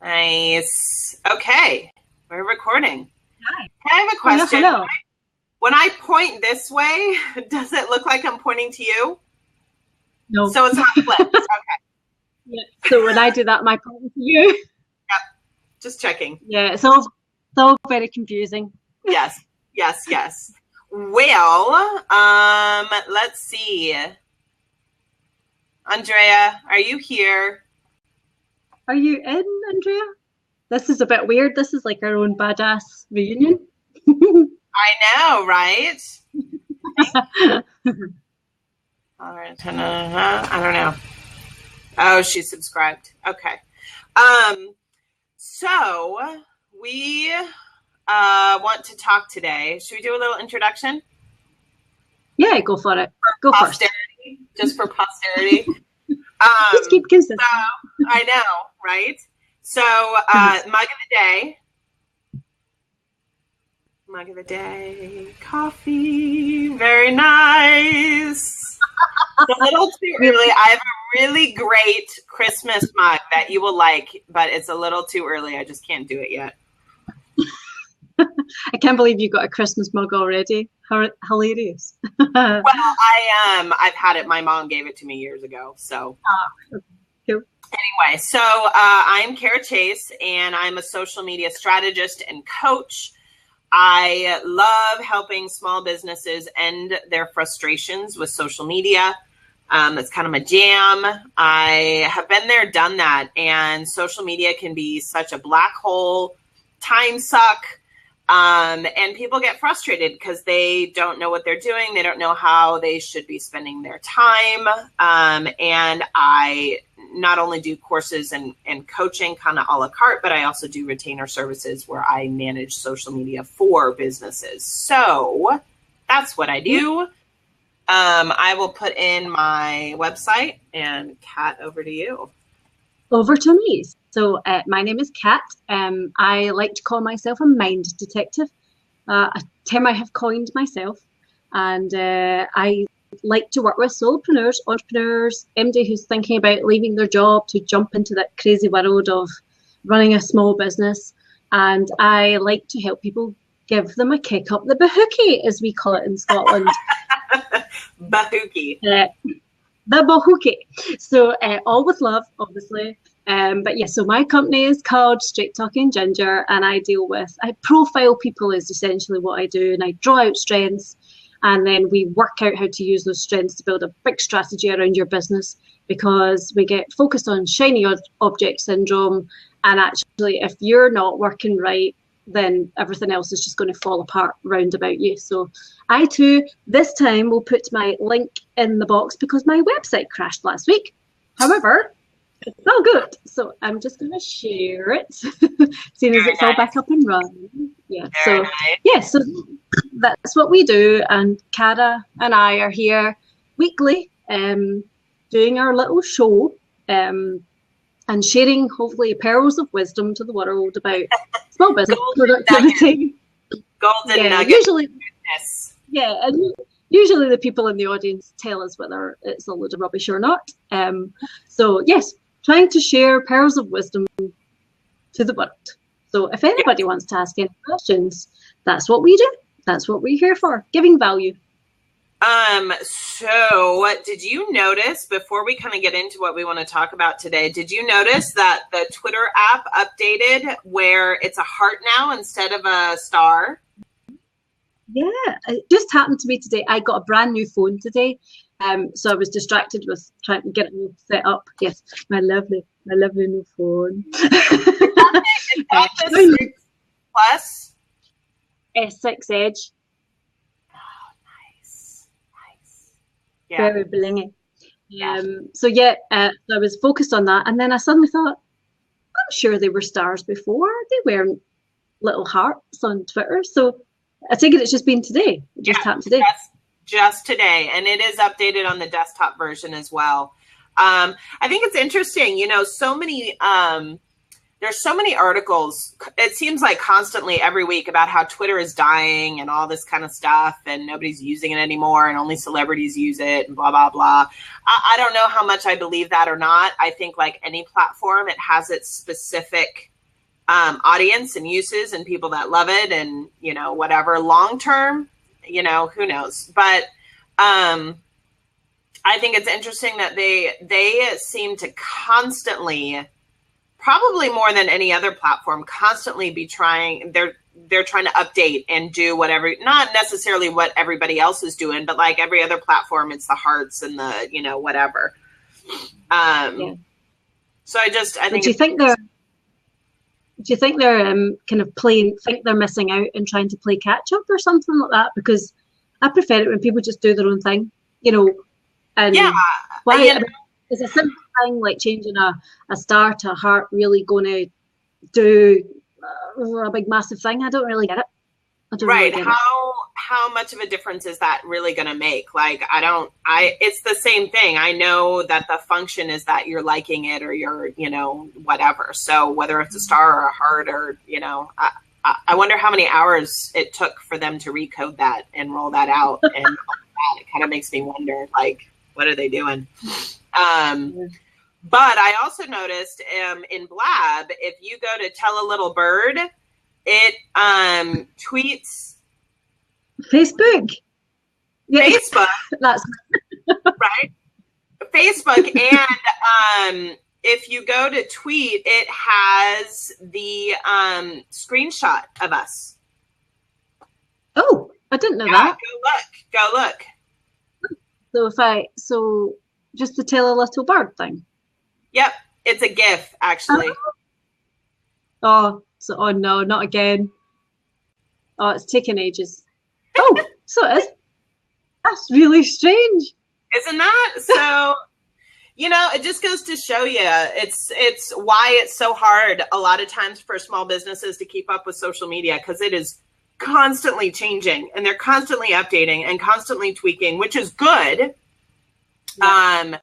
Nice. Okay, we're recording. Hi. I have a question. Hello. When I point this way, does it look like I'm pointing to you? No. So it's not flipped. Okay. Yeah. So when I do that, my point to you. Yep. Just checking. Yeah, it's all very confusing. Yes. Well, let's see. Andrea, are you here? Are you in, Andrea? This is a bit weird. This is like our own badass reunion. I know, right? All right. I don't know. Oh, she's subscribed. Okay. So we want to talk today. Should we do a little introduction? Yeah, go for it. Go first. Just for posterity. Just keep consistent. So, I know, right? So, mug of the day, coffee, very nice. It's a little too early. I have a really great Christmas mug that you will like, but it's a little too early. I just can't do it yet. I can't believe you got a Christmas mug already. Hilarious. Well, I've had it. My mom gave it to me years ago. So cool. Anyway, so I'm Kara Chase, and I'm a social media strategist and coach. I love helping small businesses end their frustrations with social media. It's kind of my jam. I have been there, done that. And social media can be such a black hole, time suck. And people get frustrated because they don't know what they're doing. They don't know how they should be spending their time. And I not only do courses and coaching kind of a la carte, but I also do retainer services where I manage social media for businesses. So that's what I do. I will put in my website, and Kat, over to you. Over to me. So my name is Kat. I like to call myself a mind detective, a term I have coined myself. And I like to work with solopreneurs, entrepreneurs, MD who's thinking about leaving their job to jump into that crazy world of running a small business. And I like to help people give them a kick up the bahookie, as we call it in Scotland. Bahookie. The bahookie. So all with love, obviously. But yeah, so my company is called Straight Talking Ginger, and I profile people is essentially what I do, and I draw out strengths, and then we work out how to use those strengths to build a big strategy around your business, because we get focused on shiny object syndrome, and actually if you're not working right, then everything else is just going to fall apart round about you. So I too, this time, will put my link in the box because my website crashed last week. However, it's all good. So I'm just going to share it, seeing as it's all back up and running. Yeah. So that's what we do. And Cara and I are here weekly, doing our little show, and sharing hopefully pearls of wisdom to the world about small business productivity. Golden nugget. Usually the people in the audience tell us whether it's a load of rubbish or not. So yes, trying to share pearls of wisdom to the world. So if anybody wants to ask any questions, that's what we do. That's what we're here for, giving value. So did you notice, before we kind of get into what we want to talk about today, did you notice that the Twitter app updated where it's a heart now instead of a star? Yeah, it just happened to me today. I got a brand new phone today. So I was distracted with trying to get it all set up. Yes, my lovely new phone. Is that the 6 Plus? S6 Edge. Yeah. Very blingy. So I was focused on that, and then I suddenly thought, I'm sure they were stars before. They weren't little hearts on Twitter. So I think it's just been today. It just happened today. Just today, and it is updated on the desktop version as well. I think it's interesting. So many there's so many articles. It seems like constantly every week about how Twitter is dying and all this kind of stuff, and nobody's using it anymore, and only celebrities use it, and blah, blah, blah. I don't know how much I believe that or not. I think like any platform, it has its specific audience and uses and people that love it, and, you know, whatever. Long term, you know, who knows? But I think it's interesting that they seem to constantly, probably more than any other platform, constantly be trying, they're trying to update and do whatever, not necessarily what everybody else is doing, but like every other platform, it's the hearts and the, you know, whatever. So I think, do you think they're kind of think they're missing out and trying to play catch up or something like that? Because I prefer it when people just do their own thing, you know. And why? You know, is a simple thing like changing a star to a heart really going to do a big massive thing? I don't really get it. Right. How much of a difference is that really going to make? Like, it's the same thing. I know that the function is that you're liking it or you're, you know, whatever. So whether it's a star or a heart or, you know, I wonder how many hours it took for them to recode that and roll that out. And all that. It kind of makes me wonder, like, what are they doing? But I also noticed in Blab, if you go to Tell a Little Bird, it tweets Facebook. Facebook. That's right. Facebook, and if you go to tweet, it has the screenshot of us. Oh, I didn't know that. Go look. So just to Tell a Little Bird thing. Yep, it's a GIF actually. Oh no, not again. Oh, it's taking ages. Oh, so it is. That's really strange. Isn't that? So, you know, it just goes to show you it's why it's so hard a lot of times for small businesses to keep up with social media, because it is constantly changing and they're constantly updating and constantly tweaking, which is good. Yeah.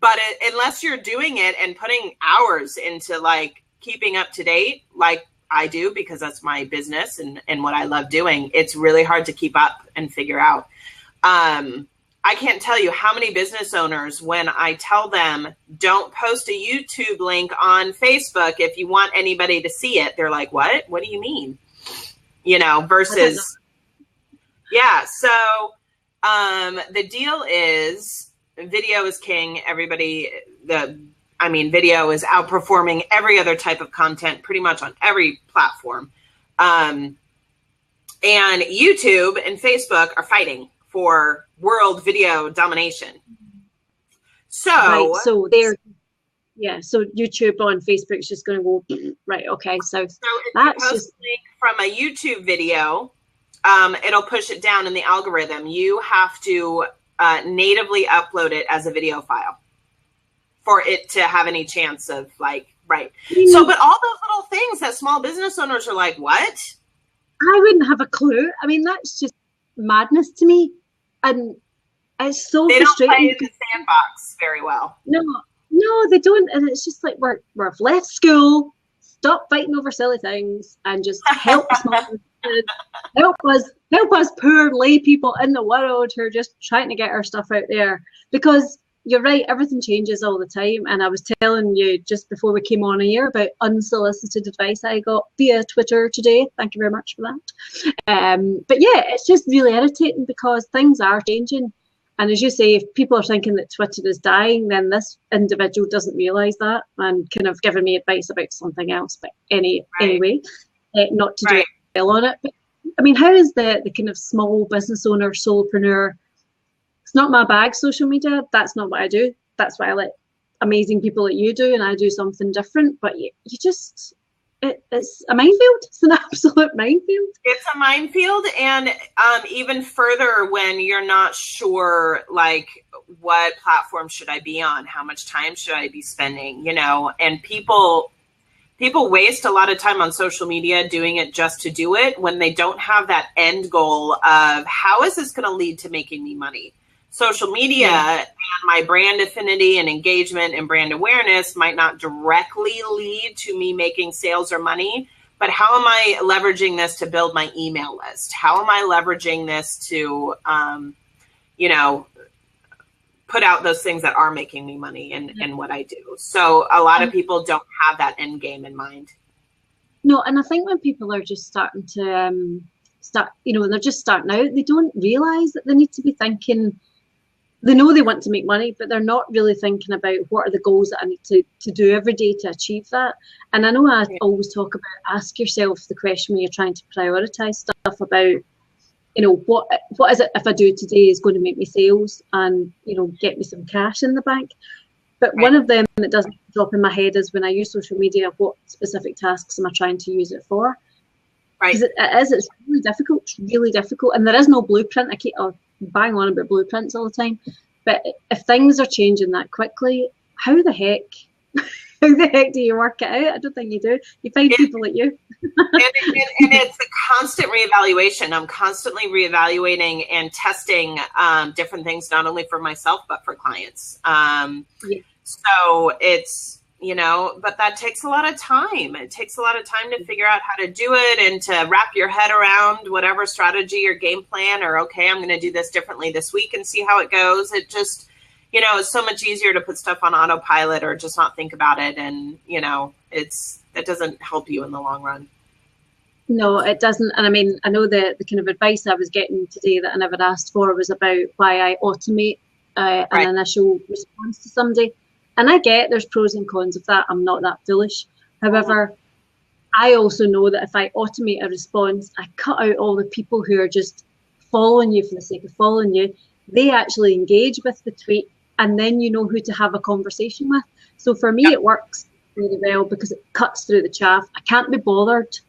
But unless you're doing it and putting hours into like keeping up to date, like I do, because that's my business and what I love doing, it's really hard to keep up and figure out. I can't tell you how many business owners, when I tell them don't post a YouTube link on Facebook if you want anybody to see it, they're like, what do you mean? You know, versus, yeah. So the deal is, video is king. Video is outperforming every other type of content pretty much on every platform. And YouTube and Facebook are fighting for world video domination. So, right, so YouTube on Facebook is just going to go, right, okay. So if that's you post a link from a YouTube video, it'll push it down in the algorithm. You have to natively upload it as a video file for it to have any chance of like, right. So, but all those little things that small business owners are like, what? I wouldn't have a clue. I mean, that's just madness to me. And it's so they frustrating. Don't play in the sandbox very well. No, they don't. And it's just like, we've left school, stop fighting over silly things and just help small businesses, help us poor lay people in the world who are just trying to get our stuff out there. Because you're right, everything changes all the time. And I was telling you just before we came on here about unsolicited advice I got via Twitter today. Thank you very much for that. But yeah, it's just really irritating because things are changing. And as you say, if people are thinking that Twitter is dying, then this individual doesn't realise that and kind of giving me advice about something else. But anyway, not to do well on it. But I mean, how is the kind of small business owner, solopreneur? It's not my bag, social media. That's not what I do. That's what I let amazing people like you do, and I do something different. But you just, it's a minefield. It's an absolute minefield. It's a minefield, and even further when you're not sure, like, what platform should I be on? How much time should I be spending? You know, and people waste a lot of time on social media doing it just to do it when they don't have that end goal of how is this going to lead to making me money? social media and my brand affinity and engagement and brand awareness might not directly lead to me making sales or money, but how am I leveraging this to build my email list? How am I leveraging this to, put out those things that are making me money and what I do? So a lot of people don't have that end game in mind. No, and I think when people are just starting to when they're just starting out, they don't realize that they need to be thinking. They know they want to make money, but they're not really thinking about what are the goals that I need to do every day to achieve that. And I know I always talk about, ask yourself the question when you're trying to prioritize stuff about, what is it if I do today is going to make me sales and, get me some cash in the bank. But one of them that doesn't drop in my head is when I use social media, what specific tasks am I trying to use it for? Right. Because it's really difficult. And there is no blueprint. I keep bang on about blueprints all the time. But if things are changing that quickly, how the heck do you work it out? I don't think you do. You find people like you. and it's a constant reevaluation. I'm constantly reevaluating and testing different things, not only for myself, but for clients. So it's, but that takes a lot of time. It takes a lot of time to figure out how to do it and to wrap your head around whatever strategy or game plan, or, okay, I'm going to do this differently this week and see how it goes. It just, it's so much easier to put stuff on autopilot or just not think about it. And, that doesn't help you in the long run. No, it doesn't. And I mean, I know the kind of advice I was getting today that I never asked for was about why I automate an initial response to somebody. And I get there's pros and cons of that. I'm not that foolish. However, I also know that if I automate a response, I cut out all the people who are just following you for the sake of following you. They actually engage with the tweet, and then you know who to have a conversation with. So for me, it works really well because it cuts through the chaff. I can't be bothered.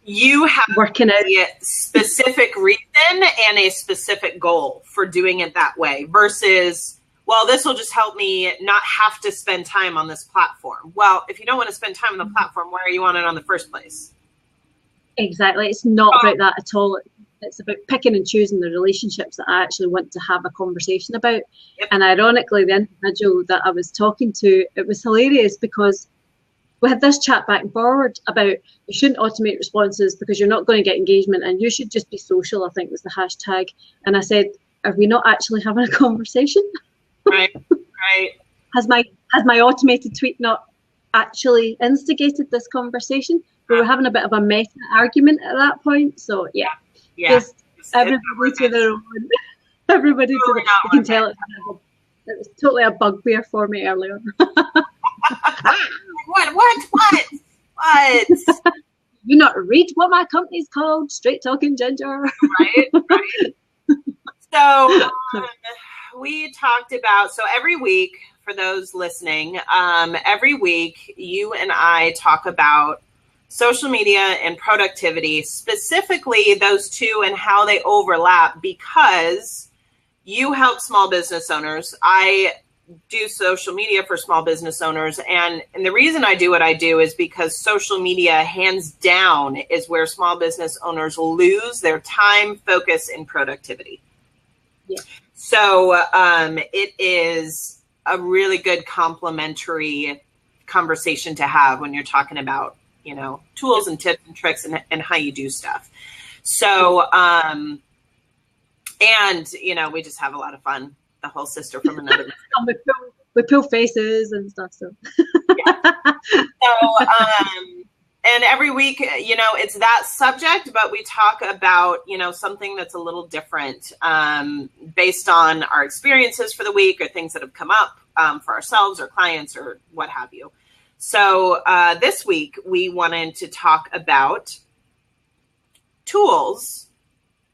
You have working out a specific reason and a specific goal for doing it that way versus, well, this will just help me not have to spend time on this platform. Well, if you don't want to spend time on the platform, why are you on it on the first place? Exactly. It's not about that at all. It's about picking and choosing the relationships that I actually want to have a conversation about. Yep. And ironically, the individual that I was talking to, it was hilarious because we had this chat back and forward about you shouldn't automate responses because you're not going to get engagement and you should just be social, I think was the hashtag. And I said, are we not actually having a conversation? Right. Has my automated tweet not actually instigated this conversation? We were having a bit of a meta argument at that point. So yeah. Just everybody to their own. Everybody to their own. You can tell it was totally a bugbear for me earlier. What? You not read what my company's called? Straight Talking Ginger. Right. So we talked about, so every week, for those listening, every week you and I talk about social media and productivity, specifically those two and how they overlap, because you help small business owners. I do social media for small business owners. And the reason I do what I do is because social media, hands down, is where small business owners lose their time, focus, and productivity. Yeah. So it is a really good complementary conversation to have when you're talking about, tools and tips and tricks and how you do stuff. So, and, we just have a lot of fun. The whole sister from another. we pull faces and stuff. So, So, and every week, it's that subject, but we talk about, something that's a little different based on our experiences for the week or things that have come up for ourselves or clients or what have you. So this week, we wanted to talk about tools,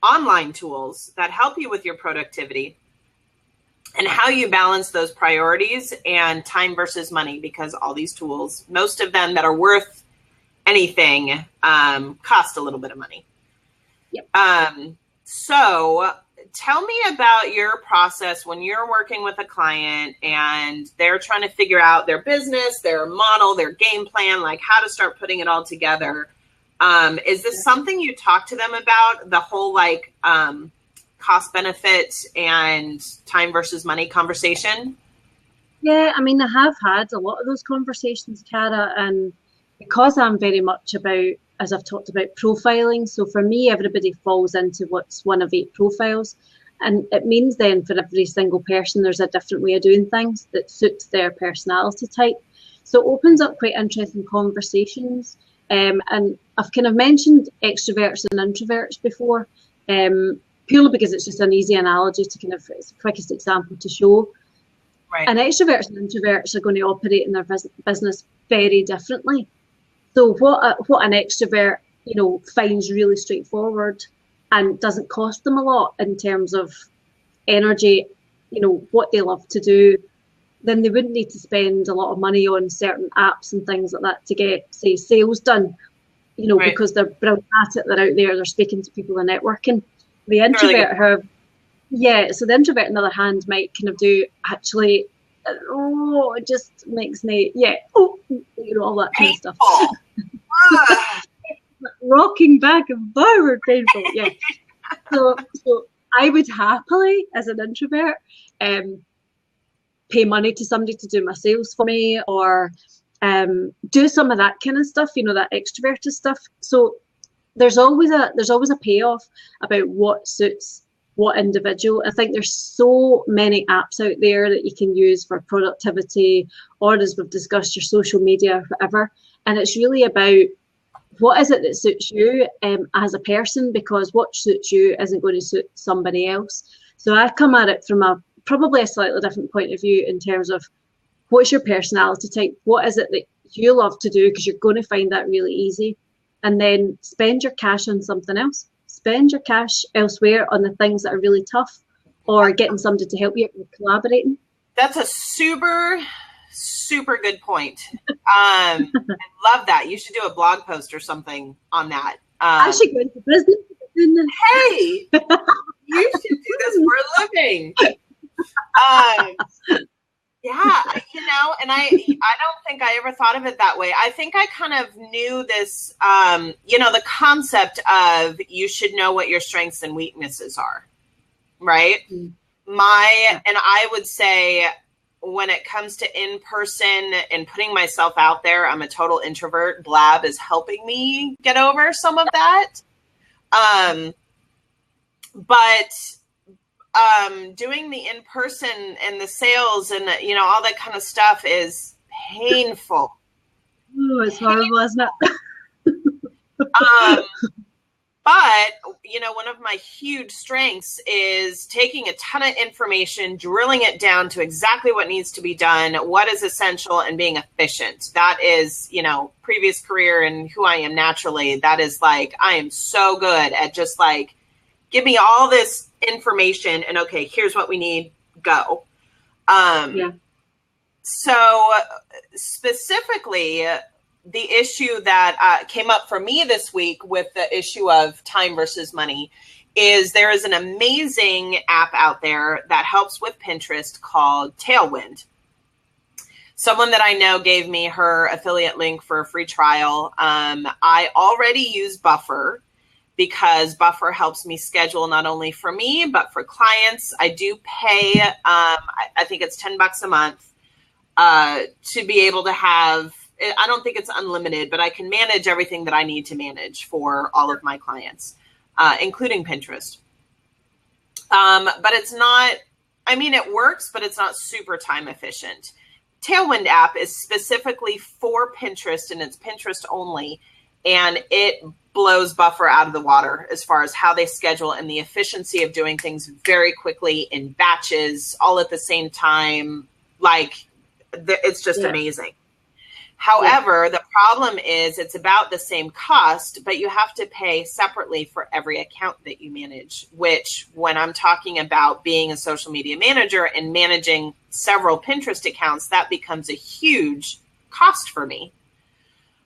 online tools that help you with your productivity and how you balance those priorities and time versus money, because all these tools, most of them that are worth anything, cost a little bit of money. Yep. So tell me about your process when you're working with a client and they're trying to figure out their business, their model, their game plan, like how to start putting it all together. Is this something you talk to them about, the whole cost benefit and time versus money conversation? Yeah, I mean, I have had a lot of those conversations, Cara, and because I'm very much about, as I've talked about, profiling. So for me, everybody falls into what's one of 8 profiles. And it means then for every single person, there's a different way of doing things that suits their personality type. So it opens up quite interesting conversations. And I've kind of mentioned extroverts and introverts before, purely because it's just an easy analogy to kind of, it's the quickest example to show. Right. And extroverts and introverts are going to operate in their business very differently. So what an extrovert, finds really straightforward and doesn't cost them a lot in terms of energy, what they love to do, then they wouldn't need to spend a lot of money on certain apps and things like that to get, say, sales done, right. Because they're brilliant at it, they're out there, they're speaking to people and networking. The introvert so the introvert, on the other hand, might kind of do actually, it just makes me, all that kind of stuff. Rocking back and forward, painful, yeah. So I would happily, as an introvert, pay money to somebody to do my sales for me, or do some of that kind of stuff, that extroverted stuff. So there's always a payoff about what suits what individual. I think there's so many apps out there that you can use for productivity, or as we've discussed, your social media, whatever. And it's really about what is it that suits you as a person, because what suits you isn't going to suit somebody else. So I come at it from probably a slightly different point of view in terms of what's your personality type, what is it that you love to do, because you're going to find that really easy, and then spend your cash on something else. Spend your cash elsewhere on the things that are really tough, or getting somebody to help you or collaborating. That's a super, super good point. I love that. You should do a blog post or something on that. I should go into business. Hey, you should do this for a living. Yeah, and I don't think I ever thought of it that way. I think I kind of knew this, the concept of you should know what your strengths and weaknesses are, right? And I would say when it comes to in-person and putting myself out there, I'm a total introvert. Blab is helping me get over some of that. But doing the in-person and the sales and all that kind of stuff is painful. Oh, it's horrible, isn't it? But one of my huge strengths is taking a ton of information, drilling it down to exactly what needs to be done, what is essential, and being efficient. That is, previous career and who I am naturally. That is I am so good at just give me all this information and okay, here's what we need, go. So specifically, the issue that came up for me this week with the issue of time versus money is there is an amazing app out there that helps with Pinterest called Tailwind. Someone that I know gave me her affiliate link for a free trial. I already use Buffer because Buffer helps me schedule not only for me, but for clients. I do pay, I think it's $10 a month to be able to have, I don't think it's unlimited, but I can manage everything that I need to manage for all of my clients, including Pinterest. But it's not, it works, but it's not super time efficient. Tailwind app is specifically for Pinterest, and it's Pinterest only. And it blows Buffer out of the water as far as how they schedule and the efficiency of doing things very quickly in batches, all at the same time. It's just amazing. However, the problem is it's about the same cost, but you have to pay separately for every account that you manage, which when I'm talking about being a social media manager and managing several Pinterest accounts, that becomes a huge cost for me.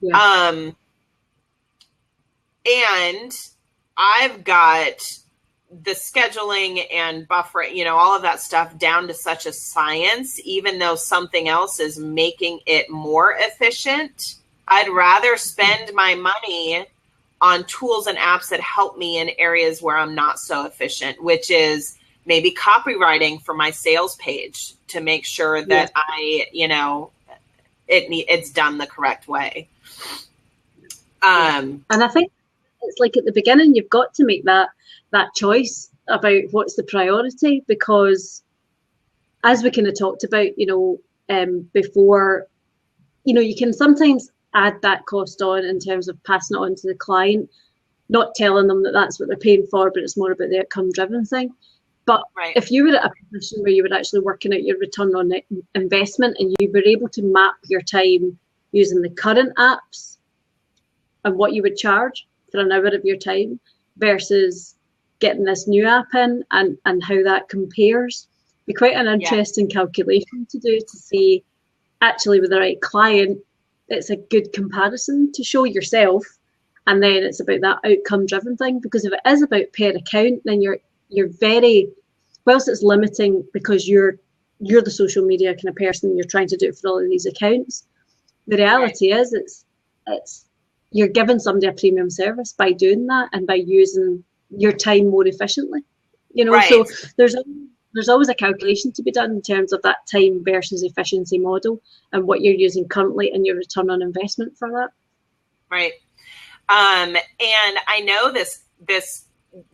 Yeah. And I've got the scheduling and Buffer, all of that stuff down to such a science, even though something else is making it more efficient. I'd rather spend my money on tools and apps that help me in areas where I'm not so efficient, which is maybe copywriting for my sales page to make sure that it's done the correct way. And I think it's like at the beginning, you've got to make that choice about what's the priority, because as we kind of talked about, before, you can sometimes add that cost on in terms of passing it on to the client, not telling them that that's what they're paying for, but it's more about the outcome driven thing. But if you were at a position where you were actually working out your return on investment and you were able to map your time using the current apps and what you would charge for an hour of your time versus getting this new app in and how that compares, be quite an interesting calculation to do to see actually with the right client, it's a good comparison to show yourself. And then it's about that outcome driven thing, because if it is about per account, then you're very, whilst it's limiting because you're the social media kind of person, you're trying to do it for all of these accounts. The reality is it's you're giving somebody a premium service by doing that and by using your time more efficiently. So there's always a calculation to be done in terms of that time versus efficiency model and what you're using currently and your return on investment for that. Right. And I know this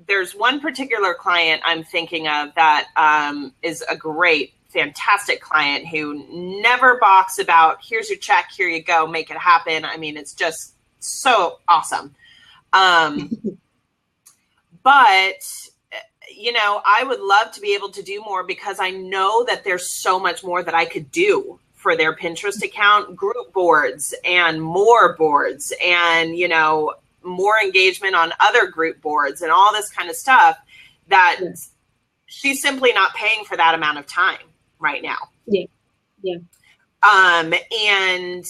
there's one particular client I'm thinking of that is a great, fantastic client who never balks about, here's your check, here you go, make it happen. I mean, it's just so awesome. But, I would love to be able to do more because I know that there's so much more that I could do for their Pinterest account, group boards and more boards and, more engagement on other group boards and all this kind of stuff that she's simply not paying for that amount of time right now. Yeah. Yeah. And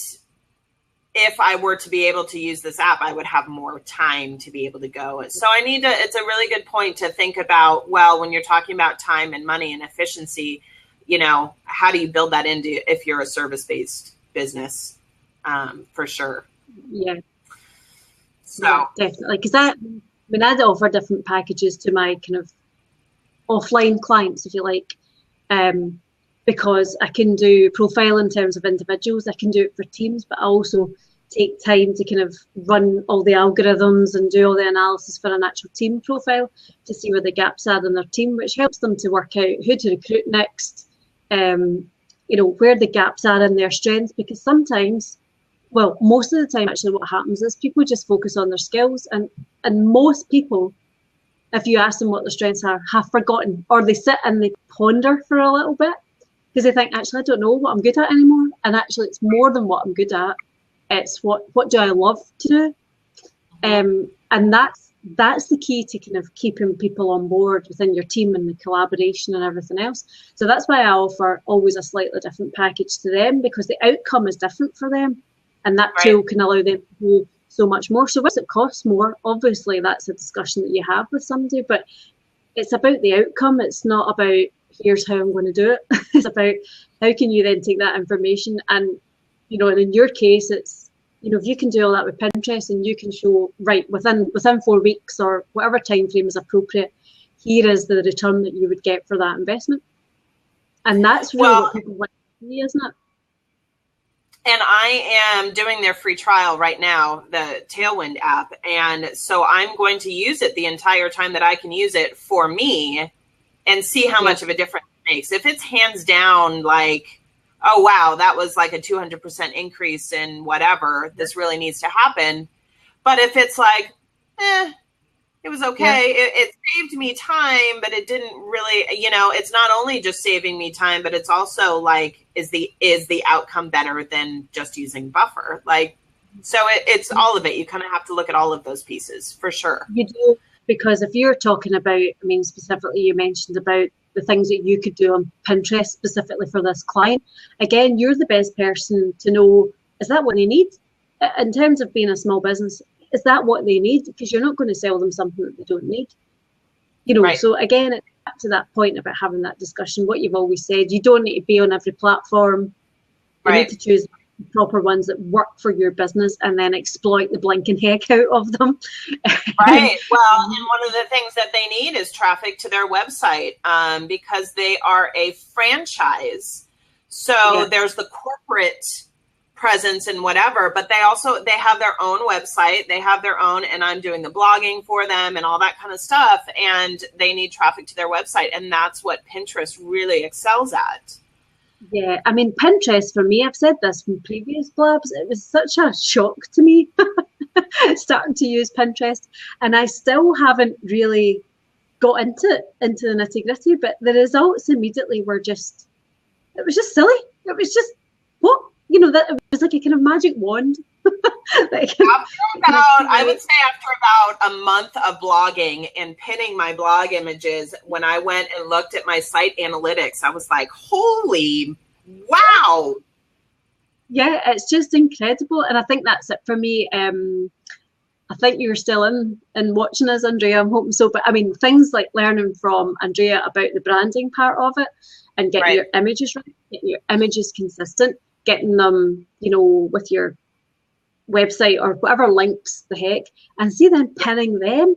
if I were to be able to use this app, I would have more time to be able to go. So it's a really good point to think about, well, when you're talking about time and money and efficiency, how do you build that into if you're a service-based business, for sure. Yeah. So yeah, definitely. Because I offer different packages to my kind of offline clients, if you like, because I can do profile in terms of individuals, I can do it for teams, but I also take time to kind of run all the algorithms and do all the analysis for an actual team profile to see where the gaps are in their team, which helps them to work out who to recruit next, where the gaps are in their strengths, because sometimes, well, most of the time actually what happens is people just focus on their skills and most people, if you ask them what their strengths are, have forgotten, or they sit and they ponder for a little bit because they think, actually, I don't know what I'm good at anymore. And actually it's more than what I'm good at. It's what do I love to do? And that's the key to kind of keeping people on board within your team and the collaboration and everything else. So that's why I offer always a slightly different package to them, because the outcome is different for them. And that tool can allow them to do so much more. So once it costs more, obviously that's a discussion that you have with somebody, but it's about the outcome. It's not about here's how I'm going to do it. It's about how can you then take that information and, and in your case, it's, if you can do all that with Pinterest and you can show, right, within 4 weeks or whatever time frame is appropriate, here is the return that you would get for that investment. And that's really what people want to see, isn't it? And I am doing their free trial right now, the Tailwind app. And so I'm going to use it the entire time that I can use it for me and see how much of a difference it makes. If it's hands down like, oh, wow, that was like a 200% increase in whatever, this really needs to happen. But if it's like, it was okay. Yeah. It saved me time, but it didn't really, it's not only just saving me time, but it's also like, is the outcome better than just using buffer? Like, so it's all of it. You kind of have to look at all of those pieces for sure. You do, because if you're talking about, specifically you mentioned about the things that you could do on Pinterest specifically for this client, again, you're the best person to know, is that what they need? In terms of being a small business, is that what they need? Because you're not going to sell them something that they don't need. So again, it's back to that point about having that discussion, what you've always said, you don't need to be on every platform. You need to choose proper ones that work for your business and then exploit the blinking heck out of them. Right. Well, and one of the things that they need is traffic to their website, because they are a franchise. So there's the corporate presence and whatever, but they have their own website, they have their own, and I'm doing the blogging for them and all that kind of stuff. And they need traffic to their website. And that's what Pinterest really excels at. Yeah, I mean, Pinterest for me, I've said this from previous blabs, it was such a shock to me starting to use Pinterest, and I still haven't really got into the nitty gritty, but the results immediately were just, it was just silly. It was just, what? You know, that it was like a kind of magic wand. I would say after about a month of blogging and pinning my blog images, when I went and looked at my site analytics, I was like, holy wow. Yeah, it's just incredible. And I think that's it for me. I think you're still in watching us, Andrea. I'm hoping so. But I mean, things like learning from Andrea about the branding part of it and getting your images right, getting your images consistent, getting them, you know, with your website or whatever links the heck, and see then pinning them.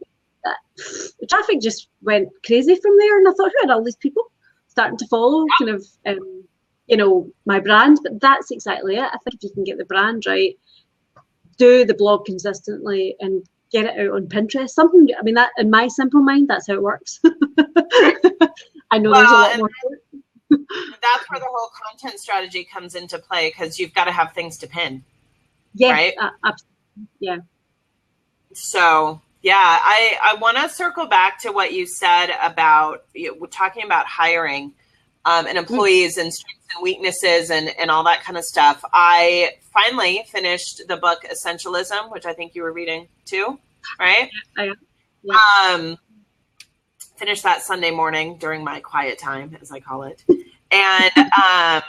The traffic just went crazy from there, and I thought, who had all these people starting to follow kind of you know, my brand? But that's exactly it. I think if you can get the brand right, do the blog consistently and get it out on Pinterest, something, I mean, that in my simple mind, that's how it works. I know there's a lot more to it. That's where the whole content strategy comes into play, because you've got to have things to pin. Yeah, right? Absolutely. Yeah. So, yeah, I want to circle back to what you said about talking about hiring and employees and strengths and weaknesses and all that kind of stuff. I finally finished the book Essentialism, which I think you were reading too, right? I am. Finished that Sunday morning during my quiet time, as I call it. And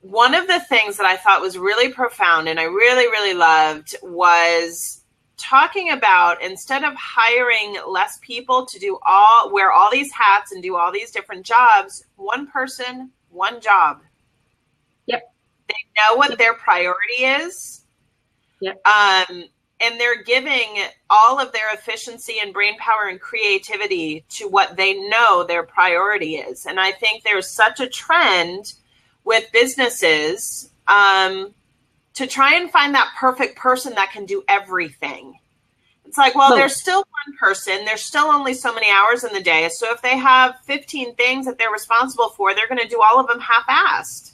one of the things that I thought was really profound and I really, really loved was talking about, instead of hiring less people to wear all these hats and do all these different jobs, one person, one job. Yep. They know what their priority is. Yep. And they're giving all of their efficiency and brain power and creativity to what they know their priority is. And I think there's such a trend with businesses to try and find that perfect person that can do everything. It's like, well, there's still one person. There's still only so many hours in the day. So if they have 15 things that they're responsible for, they're going to do all of them half-assed.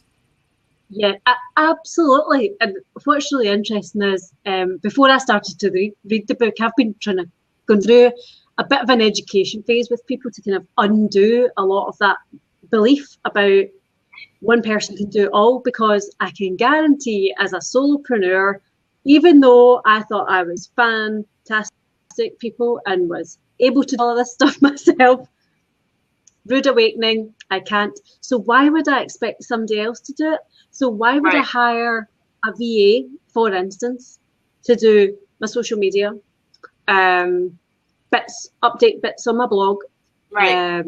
Yeah, absolutely. And what's really interesting is before I started to read the book, I've been going through a bit of an education phase with people to kind of undo a lot of that belief about one person can do it all, because I can guarantee as a solopreneur, even though I thought I was fantastic people and was able to do all this stuff myself, rude awakening, I can't. So why would I expect somebody else to do it? So why would I hire a VA, for instance, to do my social media, update bits on my blog, a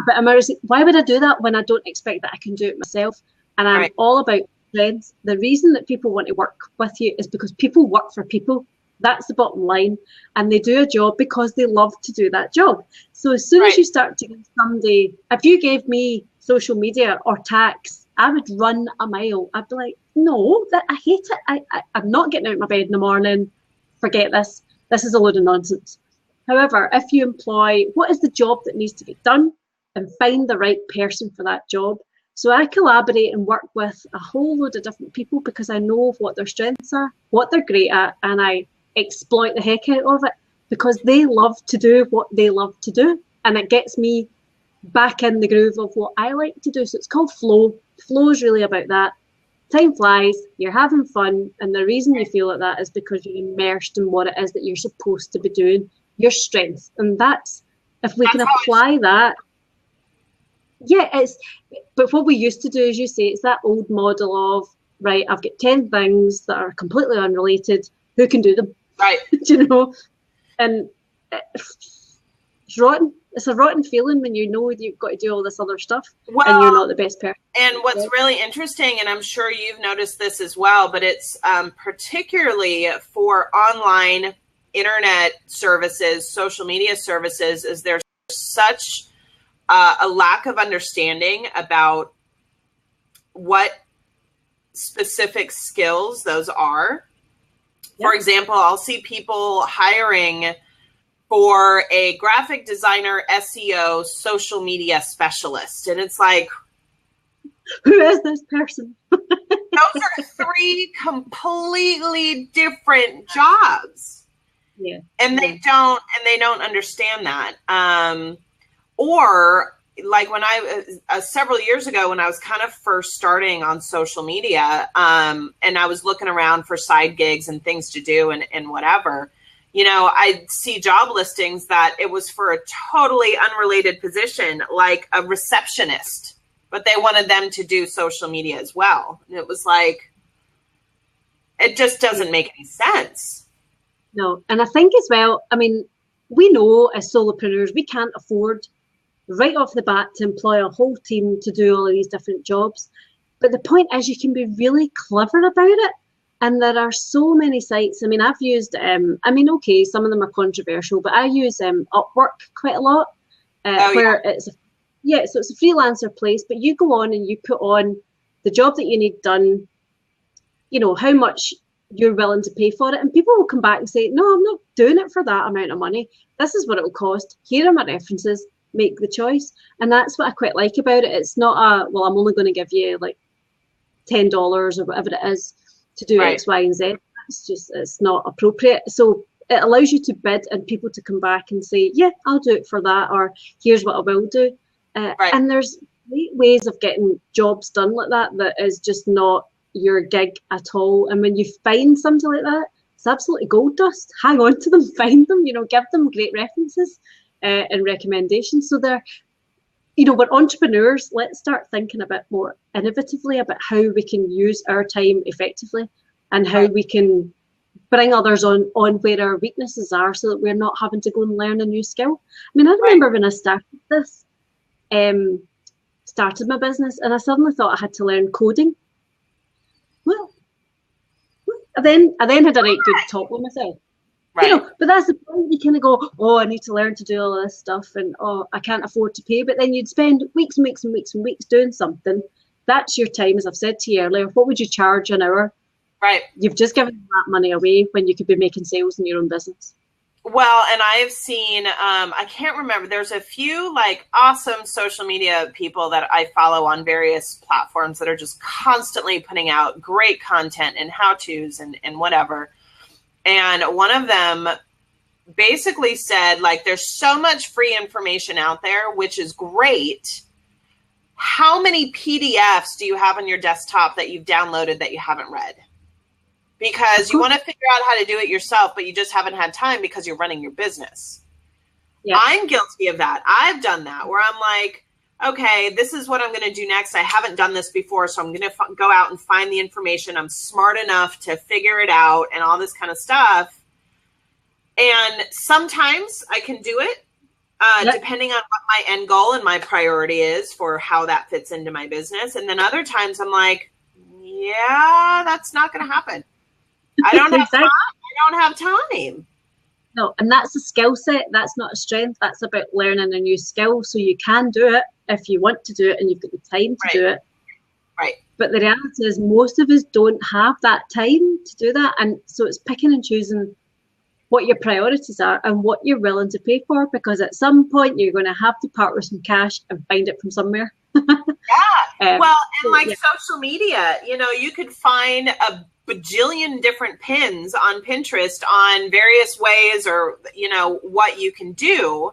bit of mercy? Why would I do that when I don't expect that I can do it myself? And I'm all about threads. The reason that people want to work with you is because people work for people. That's the bottom line. And they do a job because they love to do that job. So as soon as you start to give somebody, if you gave me social media or tax, I would run a mile. I'd be like, no, I hate it. I'm not getting out of my bed in the morning. Forget this. This is a load of nonsense. However, if you employ, what is the job that needs to get done, and find the right person for that job. So I collaborate and work with a whole load of different people because I know what their strengths are, what they're great at, and I exploit the heck out of it because they love to do what they love to do. And it gets me back in the groove of what I like to do. So it's called flow. Flow is really about that. Time flies, you're having fun, and the reason you feel like that is because you're immersed in what it is that you're supposed to be doing, your strengths. And that's, if we can apply that, but what we used to do, as you say, it's that old model of, right, I've got 10 things that are completely unrelated, who can do them? Right. You know? And rotten. It's a rotten feeling when you know you've got to do all this other stuff and you're not the best person. And what's really interesting, and I'm sure you've noticed this as well, but it's particularly for online internet services, social media services, is there's such a lack of understanding about what specific skills those are. For example, I'll see people hiring for a graphic designer, SEO, social media specialist. And it's like, who is this person? Those are three completely different jobs. Yeah. And they don't understand that. Or like when I several years ago, when I was kind of first starting on social media, and I was looking around for side gigs and things to do and whatever, you know, I'd see job listings that it was for a totally unrelated position, like a receptionist, but they wanted them to do social media as well. And it was like, it just doesn't make any sense. No. And I think as well, I mean, we know as solopreneurs, we can't afford right off the bat to employ a whole team to do all of these different jobs. But the point is you can be really clever about it. And there are so many sites. I mean, I've used, okay, some of them are controversial, but I use Upwork quite a lot, where it's a freelancer place, but you go on and you put on the job that you need done, you know, how much you're willing to pay for it. And people will come back and say, no, I'm not doing it for that amount of money. This is what it will cost. Here are my references. Make the choice. And that's what I quite like about it. It's not I'm only going to give you like $10 or whatever it is to do X, Y, and Z. It's not appropriate. So it allows you to bid and people to come back and say, yeah, I'll do it for that, or here's what I will do. And there's great ways of getting jobs done like that is just not your gig at all. And when you find something like that, it's absolutely gold dust. Hang on to them, find them, you know, give them great references and recommendations. So they're, you know, we're entrepreneurs. Let's start thinking a bit more innovatively about how we can use our time effectively and how we can bring others on where our weaknesses are so that we're not having to go and learn a new skill. I mean, I remember when I started this, started my business, and I suddenly thought I had to learn coding. Well, I then had a right good talk with myself. Right. You know, but that's the point. You kind of go, oh, I need to learn to do all this stuff, and oh, I can't afford to pay. But then you'd spend weeks and weeks and weeks and weeks doing something. That's your time, as I've said to you earlier. What would you charge an hour? Right. You've just given that money away when you could be making sales in your own business. Well, and I've seen, I can't remember, there's a few like awesome social media people that I follow on various platforms that are just constantly putting out great content and how-tos and whatever. And one of them basically said, like, there's so much free information out there, which is great. How many PDFs do you have on your desktop that you've downloaded that you haven't read? Because you want to figure out how to do it yourself, but you just haven't had time because you're running your business. Yeah. I'm guilty of that. I've done that where I'm like, okay, this is what I'm going to do next. I haven't done this before, so I'm going to go out and find the information. I'm smart enough to figure it out and all this kind of stuff. And sometimes I can do it, depending on what my end goal and my priority is for how that fits into my business. And then other times I'm like, yeah, that's not going to happen. I don't have time. I don't have time. No, and that's a skill set. That's not a strength. That's about learning a new skill. So you can do it if you want to do it and you've got the time to do it. Right. But the reality is most of us don't have that time to do that. And so it's picking and choosing what your priorities are and what you're willing to pay for, because at some point you're going to have to part with some cash and find it from somewhere. Yeah. Well, and social media, you know, you could find a bajillion different pins on Pinterest on various ways or, you know, what you can do.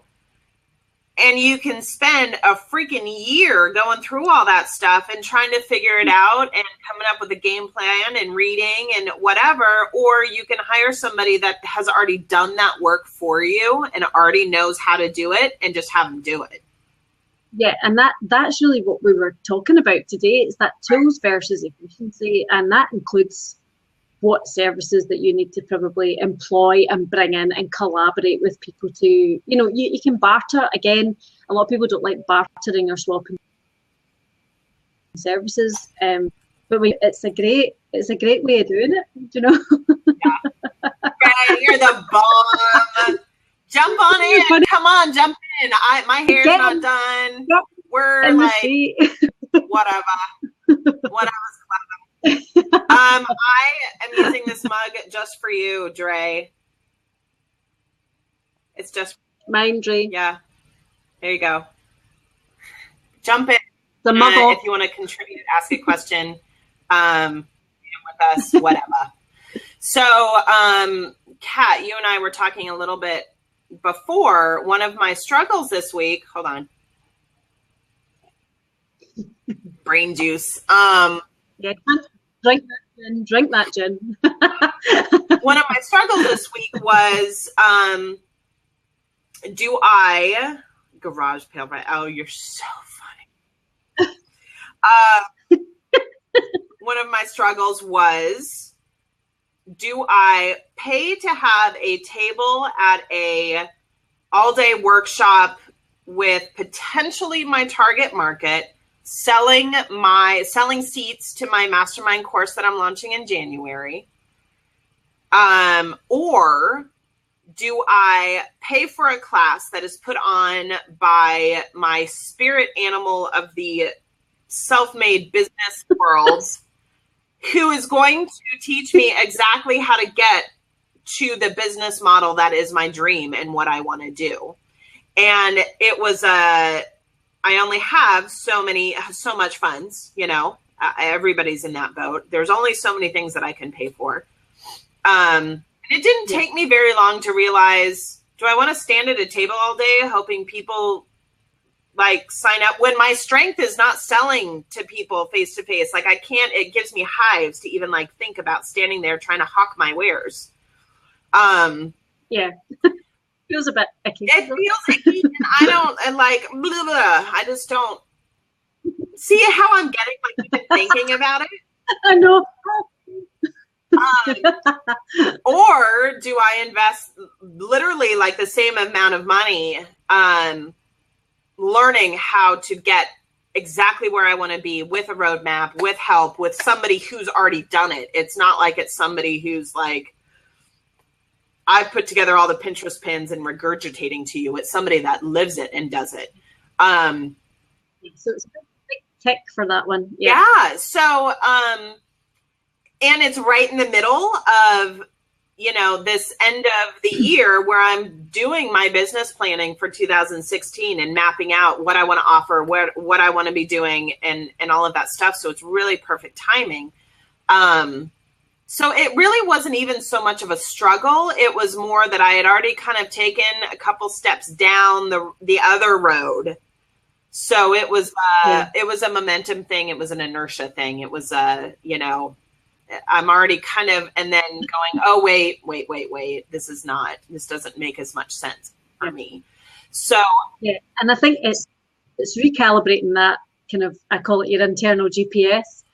And you can spend a freaking year going through all that stuff and trying to figure it out and coming up with a game plan and reading and whatever. Or you can hire somebody that has already done that work for you and already knows how to do it and just have them do it. Yeah, and that's really what we were talking about today. It's that tools versus efficiency, and that includes what services that you need to probably employ and bring in and collaborate with people to, you can barter. Again, a lot of people don't like bartering or swapping services, but it's a great way of doing it, Yeah. Right, you're the bomb. Jump on in. Come on, jump in. My hair's not done. We're like, whatever. I am using this mug just for you, Dre. It's just mine, Dre. Yeah. There you go. Jump in. If you want to contribute, ask a question with us, whatever. So, Kat, you and I were talking a little bit before. One of my struggles this week, hold on. Brain juice. Yeah, drink that gin. One of my struggles this week was, do I garage pail right? Oh, you're so funny. One of my struggles was, do I pay to have a table at a all-day workshop with potentially my target market, selling seats to my mastermind course that I'm launching in January? Or do I pay for a class that is put on by my spirit animal of the self-made business world, who is going to teach me exactly how to get to the business model that is my dream and what I want to do? And it was I only have so much funds, everybody's in that boat. There's only so many things that I can pay for. And it didn't take me very long to realize, do I want to stand at a table all day hoping people like sign up when my strength is not selling to people face to face? Like, I can't, it gives me hives to even like think about standing there trying to hawk my wares. Yeah. Feels a bit icky. It feels icky, and blah, blah, I just don't see how I'm getting like even thinking about it. I know. Or do I invest literally like the same amount of money learning how to get exactly where I want to be, with a roadmap, with help, with somebody who's already done it? It's not like it's somebody who's like, I've put together all the Pinterest pins and regurgitating to you. It's somebody that lives it and does it. So it's a big tick for that one. Yeah. So, and it's right in the middle of, this end of the year where I'm doing my business planning for 2016 and mapping out what I want to offer, what I want to be doing, and all of that stuff. So it's really perfect timing. So it really wasn't even so much of a struggle. It was more that I had already kind of taken a couple steps down the other road. So it was It was a momentum thing. It was an inertia thing. It was I'm already kind of, and then going, oh, wait. This doesn't make as much sense for me. So yeah, and I think it's recalibrating that kind of, I call it your internal GPS,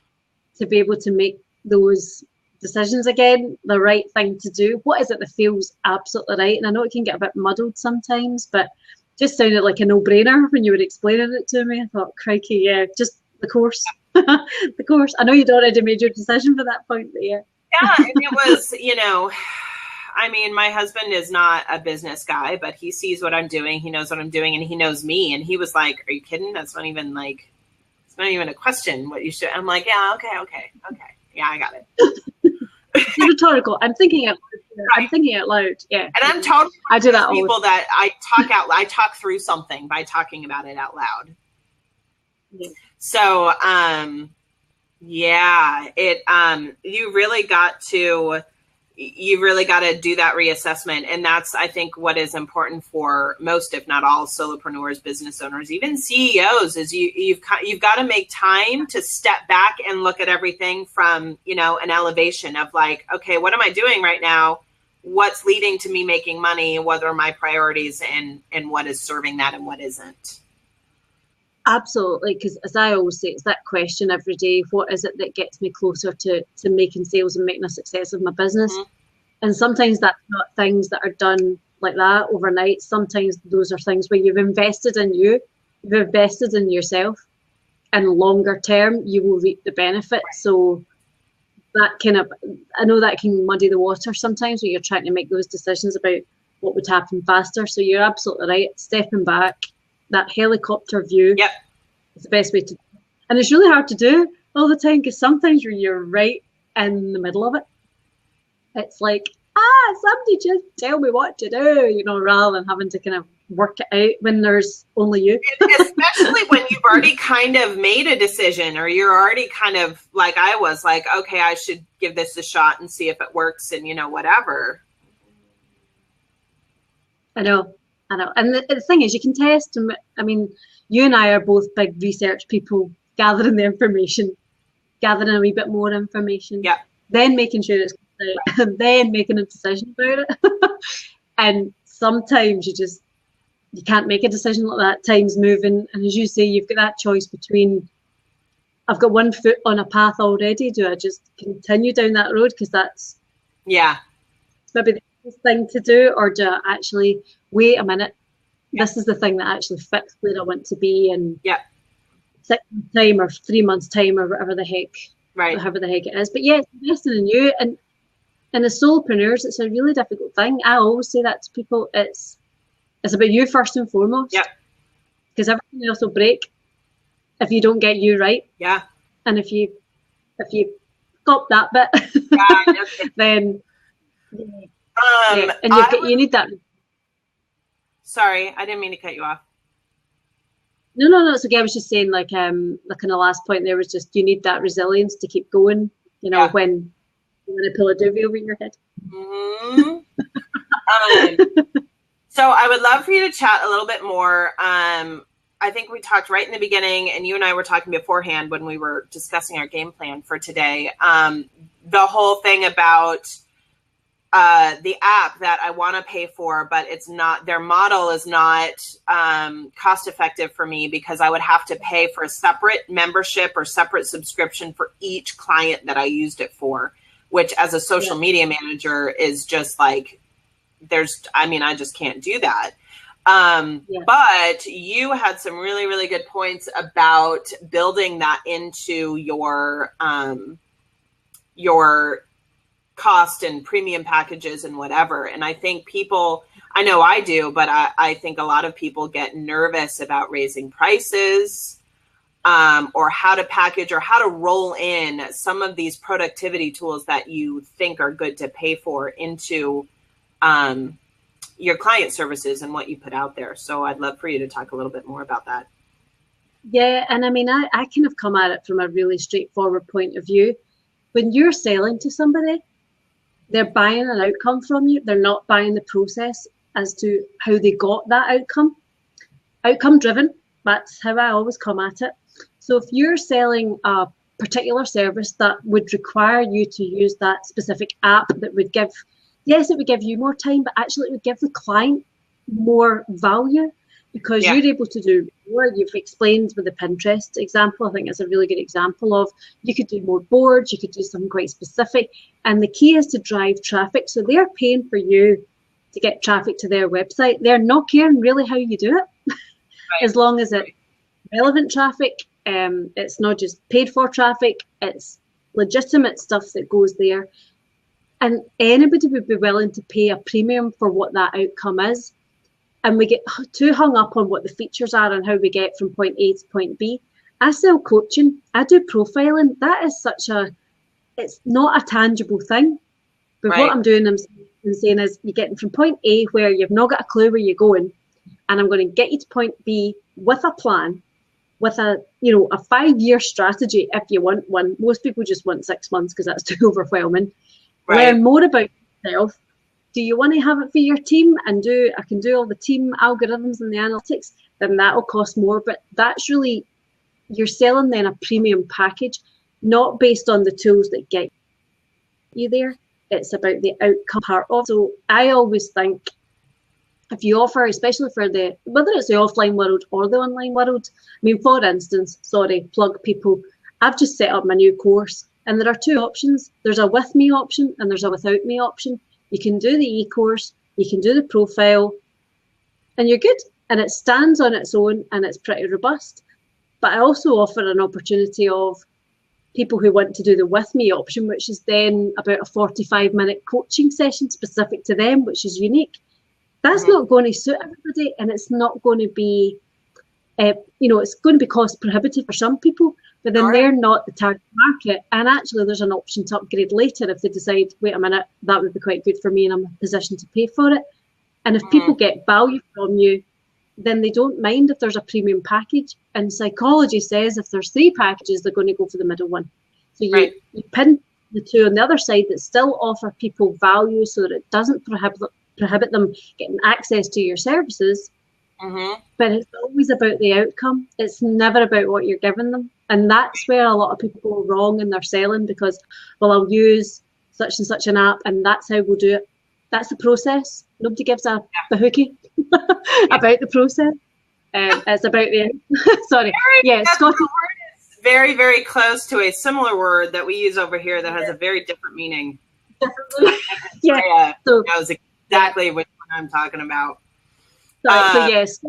to be able to make those decisions again, the right thing to do. What is it that feels absolutely right? And I know it can get a bit muddled sometimes, but just sounded like a no-brainer when you were explaining it to me. I thought, crikey, yeah, just the course. The course. I know you'd already made your decision for that point, but yeah. Yeah, and it was, my husband is not a business guy, but he sees what I'm doing. He knows what I'm doing, and he knows me. And he was like, are you kidding? That's not even it's not even a question what you should. I'm like, yeah, okay. Yeah, I got it. It's rhetorical. I'm thinking out loud. Right. I'm thinking out loud. Yeah. And I'm totally I do that people that I talk through something by talking about it out loud. Yeah. So, you really got to do that reassessment. And that's, I think, what is important for most, if not all, solopreneurs, business owners, even CEOs, is you've got to make time to step back and look at everything from, an elevation of like, okay, what am I doing right now? What's leading to me making money? What are my priorities, and what is serving that and what isn't? Absolutely, because as I always say, it's that question every day: what is it that gets me closer to making sales and making a success of my business? Mm-hmm. And sometimes that's not things that are done like that overnight. Sometimes those are things where you've invested in you've invested in yourself, and longer term you will reap the benefits. So that kind of, I know that can muddy the water sometimes when you're trying to make those decisions about what would happen faster. So you're absolutely right. Stepping back, that helicopter view, Yep, is the best way to. And it's really hard to do all the time because sometimes you're right in the middle of it. It's like, somebody just tell me what to do, rather than having to kind of work it out when there's only you. Especially when you've already kind of made a decision, or you're already kind of like I was like, okay, I should give this a shot and see if it works, and whatever. I know. And the thing is, you can test. I mean, you and I are both big research people, gathering the information, gathering a wee bit more information, Yeah. then making sure it's right, and then making a decision about it. And sometimes you can't make a decision like that. Time's moving, and as you say, you've got that choice between, I've got one foot on a path already. Do I just continue down that road because that's maybe the best thing to do, or do I actually wait a minute? This is the thing that actually fits where I want to be in 6 months' time or 3 months' time or whatever the heck it is. But yeah, it's investing in you, and as solopreneurs, it's a really difficult thing. I always say that to people. It's about you first and foremost. Yeah. Because everything else will break if you don't get you right. Yeah. And if you stop that bit, then and you need that. Sorry, I didn't mean to cut you off. No, it's okay. I was just saying, like in the last point there was just, you need that resilience to keep going, when you want to pull a doobie over your head. Mm-hmm. So I would love for you to chat a little bit more. I think we talked right in the beginning, and you and I were talking beforehand when we were discussing our game plan for today. The whole thing about the app that I want to pay for, but it's not, their model is not cost effective for me, because I would have to pay for a separate membership or separate subscription for each client that I used it for, which as a social media manager is just like, I just can't do that. But you had some really, really good points about building that into your cost and premium packages and whatever. And I think people, I know I do, but I think a lot of people get nervous about raising prices, or how to package or how to roll in some of these productivity tools that you think are good to pay for into your client services and what you put out there. So I'd love for you to talk a little bit more about that. Yeah, and I mean, I kind of come at it from a really straightforward point of view. When you're selling to somebody, they're buying an outcome from you. They're not buying the process as to how they got that outcome. Outcome driven, that's how I always come at it. So if you're selling a particular service that would require you to use that specific app that would give, yes, it would give you more time, but actually it would give the client more value, because you're able to do more. You've explained with the Pinterest example, I think it's a really good example of, you could do more boards, you could do something quite specific. And the key is to drive traffic. So they're paying for you to get traffic to their website. They're not caring really how you do it, as long as it's relevant traffic. It's not just paid for traffic, it's legitimate stuff that goes there. And anybody would be willing to pay a premium for what that outcome is. And we get too hung up on what the features are and how we get from point A to point B. I sell coaching, I do profiling. That is it's not a tangible thing. But what I'm doing, I'm saying is, you're getting from point A, where you've not got a clue where you're going, and I'm going to get you to point B with a plan, with a 5-year strategy if you want one. Most people just want 6 months because that's too overwhelming. Learn more about yourself. Do you want to have it for your team and I can do all the team algorithms and the analytics? Then that'll cost more. But that's really, you're selling then a premium package, not based on the tools that get you there. It's about the outcome part of. So I always think if you offer, especially for whether it's the offline world or the online world, I mean, for instance, sorry, plug people, I've just set up my new course and there are two options. There's a with me option and there's a without me option. You can do the e-course, you can do the profile, and you're good. And it stands on its own and it's pretty robust. But I also offer an opportunity of people who want to do the with me option, which is then about a 45-minute coaching session specific to them, which is unique. That's not going to suit everybody, and it's not going to be, it's going to be cost prohibitive for some people, but then they're not the target market. And actually, there's an option to upgrade later if they decide, wait a minute, that would be quite good for me and I'm in a position to pay for it. And if people get value from you, then they don't mind if there's a premium package. And psychology says if there's 3 packages, they're going to go for the middle one. So you pin the two on the other side that still offer people value so that it doesn't prohibit them getting access to your services. But it's always about the outcome. It's never about what you're giving them. And that's where a lot of people go wrong in their selling, because, well, I'll use such and such an app and that's how we'll do it. That's the process. Nobody gives a bahookie about the process. It's about the sorry. Scottish word is very, very close to a similar word that we use over here that has a very different meaning. So knows exactly which one I'm talking about. So yes,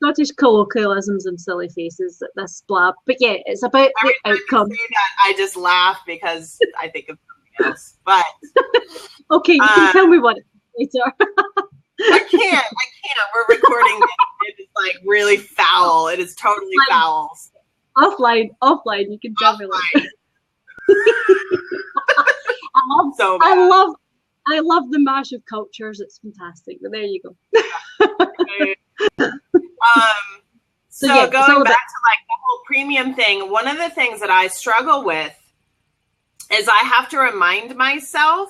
Scottish colloquialisms and silly faces. That's Blab. But yeah, it's about the outcome. Say that, I just laugh because I think of something else. But okay, you can tell me what it is later. I can't. We're recording it. It is like really foul. It is totally foul. Offline. You can tell me later. I love the mash of cultures. It's fantastic. But there you go. So going back to like the whole premium thing, one of the things that I struggle with is I have to remind myself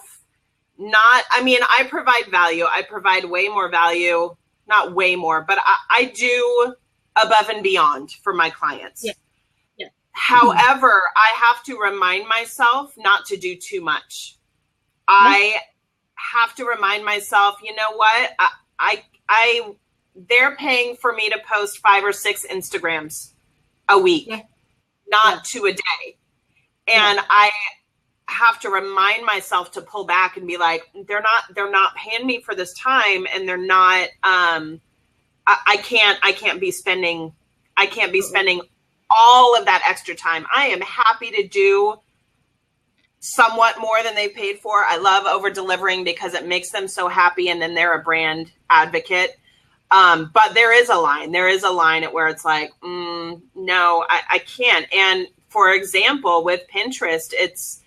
I provide value. I provide way more value, not way more, but I do above and beyond for my clients. Yeah. However, I have to remind myself not to do too much. I have to remind myself, you know what? They're paying for me to post 5 or 6 Instagrams a week, not 2 a day. And I have to remind myself to pull back and be like, they're not paying me for this time, and they're not I can't be spending all of that extra time. I am happy to do somewhat more than they paid for. I love over delivering because it makes them so happy, and then they're a brand advocate. But there is a line at where it's like, no, I can't. And for example, with Pinterest, it's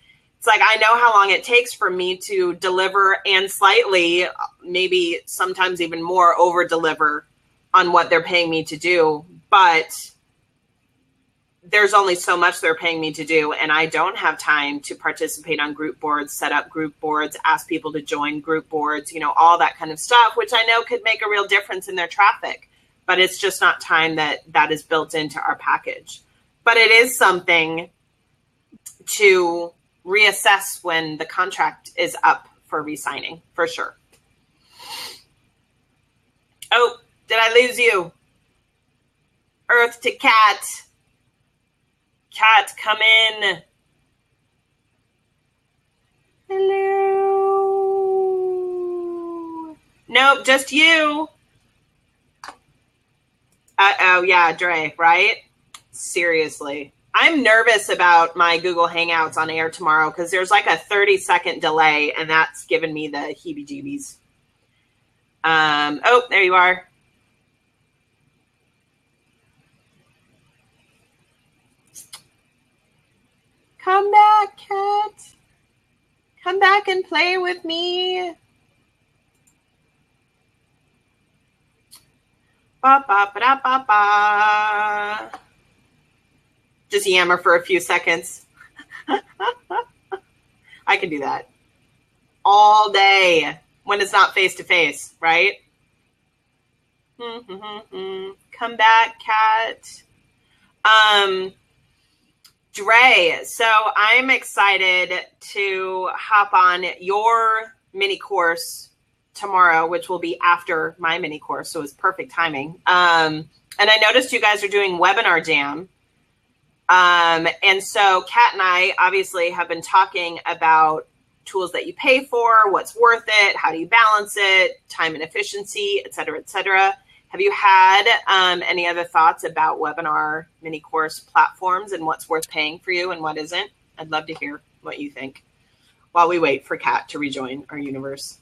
like, I know how long it takes for me to deliver and slightly, maybe sometimes even more, over deliver on what they're paying me to do. But there's only so much they're paying me to do. And I don't have time to participate on group boards, set up group boards, ask people to join group boards, all that kind of stuff, which I know could make a real difference in their traffic. But it's just not time that is built into our package. But it is something to reassess when the contract is up for re-signing, for sure. Oh, did I lose you? Earth to Cat. Cat, come in. Hello. Nope, just you. Oh yeah, Dre, right? Seriously. I'm nervous about my Google Hangouts on air tomorrow because there's like a 30-second delay, and that's given me the heebie-jeebies. Oh, there you are. Come back, Cat. Come back and play with me. Ba, ba, ba, da, ba, ba. Just yammer for a few seconds. I can do that all day when it's not face-to-face, right? Come back, Cat. Dre, so I'm excited to hop on your mini course tomorrow, which will be after my mini course. So it's perfect timing. And I noticed you guys are doing Webinar Jam. And so Kat and I obviously have been talking about tools that you pay for, what's worth it, how do you balance it, time and efficiency, et cetera, et cetera. Have you had any other thoughts about webinar mini course platforms and what's worth paying for you and what isn't? I'd love to hear what you think while we wait for Kat to rejoin our universe.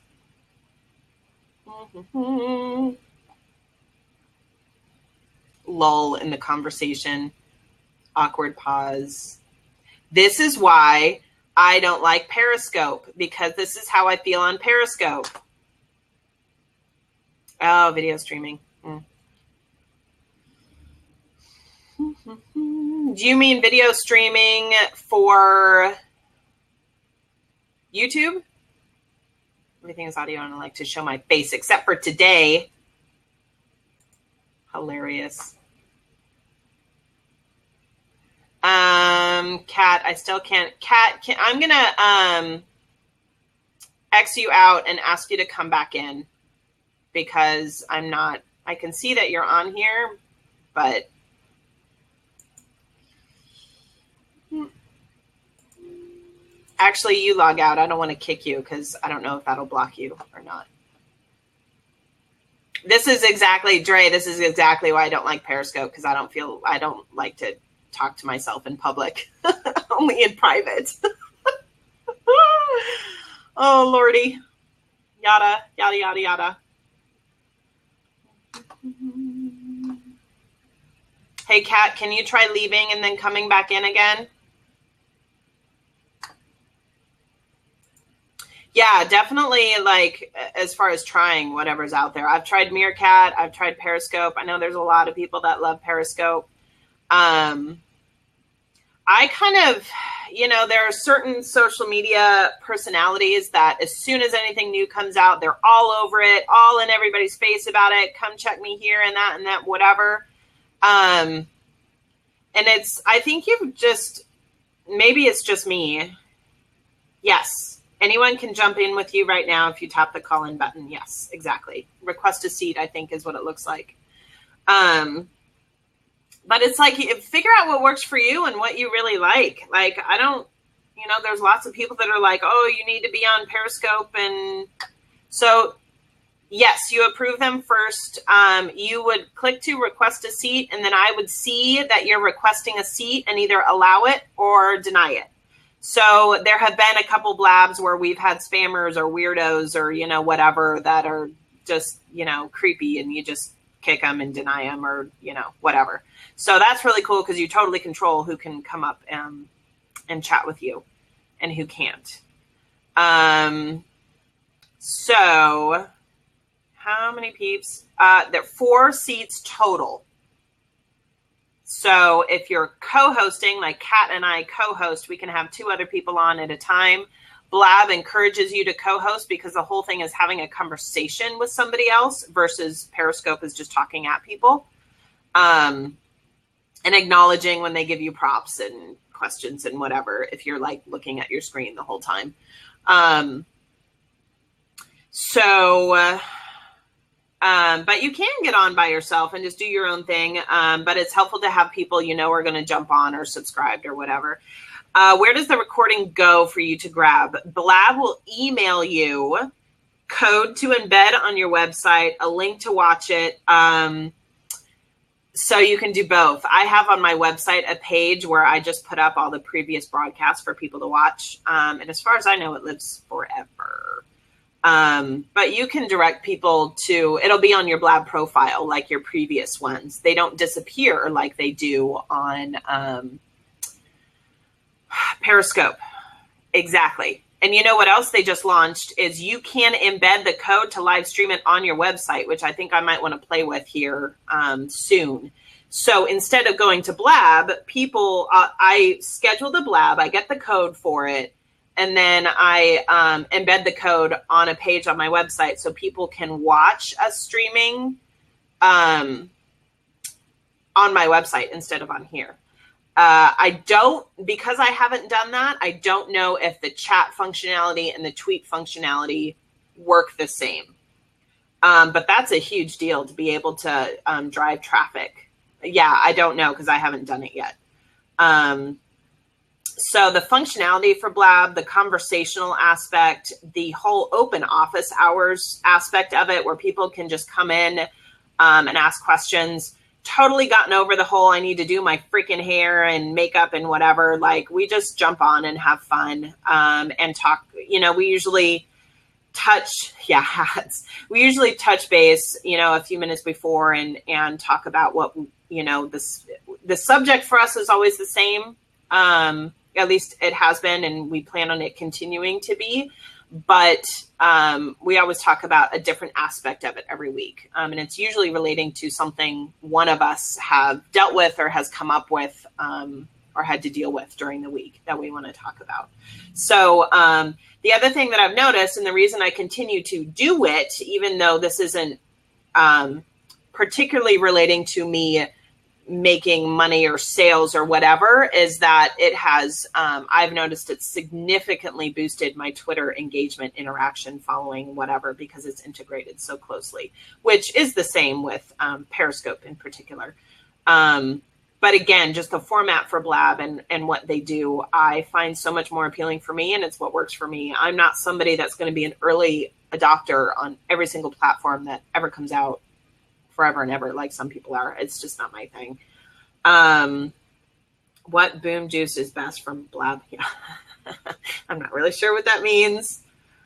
Lull in the conversation. Awkward pause. This is why I don't like Periscope, because this is how I feel on Periscope. Oh, video streaming. Do you mean video streaming for YouTube? Everything is audio and I like to show my face, except for today. Hilarious. Kat, I still can't. Kat, I'm going to X you out and ask you to come back in because I'm not, I can see that you're on here, but actually you log out. I don't want to kick you because I don't know if that'll block you or not. This is exactly, Dre, this is exactly why I don't like Periscope, because I don't like to talk to myself in public, only in private. Oh, Lordy. Yada, yada, yada, yada. Hey, Kat, can you try leaving and then coming back in again? Yeah, definitely, like, as far as trying whatever's out there. I've tried Meerkat. I've tried Periscope. I know there's a lot of people that love Periscope. I kind of, there are certain social media personalities that as soon as anything new comes out, they're all over it, all in everybody's face about it. Come check me here and that, whatever. And I think maybe it's just me. Yes. Anyone can jump in with you right now if you tap the call in button. Yes, exactly. Request a seat, I think, is what it looks like. But it's like, figure out what works for you and what you really like. Like, I don't, there's lots of people that are like, oh, you need to be on Periscope. And so, yes, you approve them first. You would click to request a seat, and then I would see that you're requesting a seat and either allow it or deny it. So there have been a couple blabs where we've had spammers or weirdos or, whatever that are just, creepy, and you just kick them and deny them or, whatever. So that's really cool because you totally control who can come up and chat with you and who can't. So how many peeps? There are 4 seats total. So if you're co-hosting, like Kat and I co-host, we can have 2 other people on at a time. Blab encourages you to co-host because the whole thing is having a conversation with somebody else versus Periscope is just talking at people. And acknowledging when they give you props and questions and whatever, if you're like looking at your screen the whole time. But you can get on by yourself and just do your own thing. But it's helpful to have people are going to jump on or subscribed or whatever. Where does the recording go for you to grab? Blab will email you code to embed on your website, a link to watch it. So you can do both. I have on my website a page where I just put up all the previous broadcasts for people to watch. And as far as I know, it lives forever. But you can direct people to, it'll be on your Blab profile, like your previous ones. They don't disappear like they do on Periscope. Exactly. And you know what else they just launched is you can embed the code to live stream it on your website, which I think I might want to play with here soon. So instead of going to Blab, I schedule the Blab, I get the code for it, and then I embed the code on a page on my website so people can watch us streaming on my website instead of on here. Because I haven't done that, I don't know if the chat functionality and the tweet functionality work the same. But that's a huge deal to be able to drive traffic. Yeah, I don't know because I haven't done it yet. So the functionality for Blab, the conversational aspect, the whole open office hours aspect of it, where people can just come in and ask questions. Totally gotten over the whole I need to do my freaking hair and makeup and whatever. Like, we just jump on and have fun and talk. You know, we usually touch base, you know, a few minutes before and talk about what, you know, the subject for us is always the same. At least it has been, and we plan on it continuing to be. But we always talk about a different aspect of it every week. And it's usually relating to something one of us have dealt with or has come up with or had to deal with during the week that we want to talk about. So the other thing that I've noticed, and the reason I continue to do it, even though this isn't particularly relating to me making money or sales or whatever, is that it has, I've noticed it's significantly boosted my Twitter engagement interaction following whatever, because it's integrated so closely, which is the same with Periscope in particular. But again, just the format for Blab and what they do, I find so much more appealing for me, and it's what works for me. I'm not somebody that's going to be an early adopter on every single platform that ever comes out forever and ever, like some people are. It's just not my thing. What boom juice is best from Blab? Yeah. I'm not really sure what that means.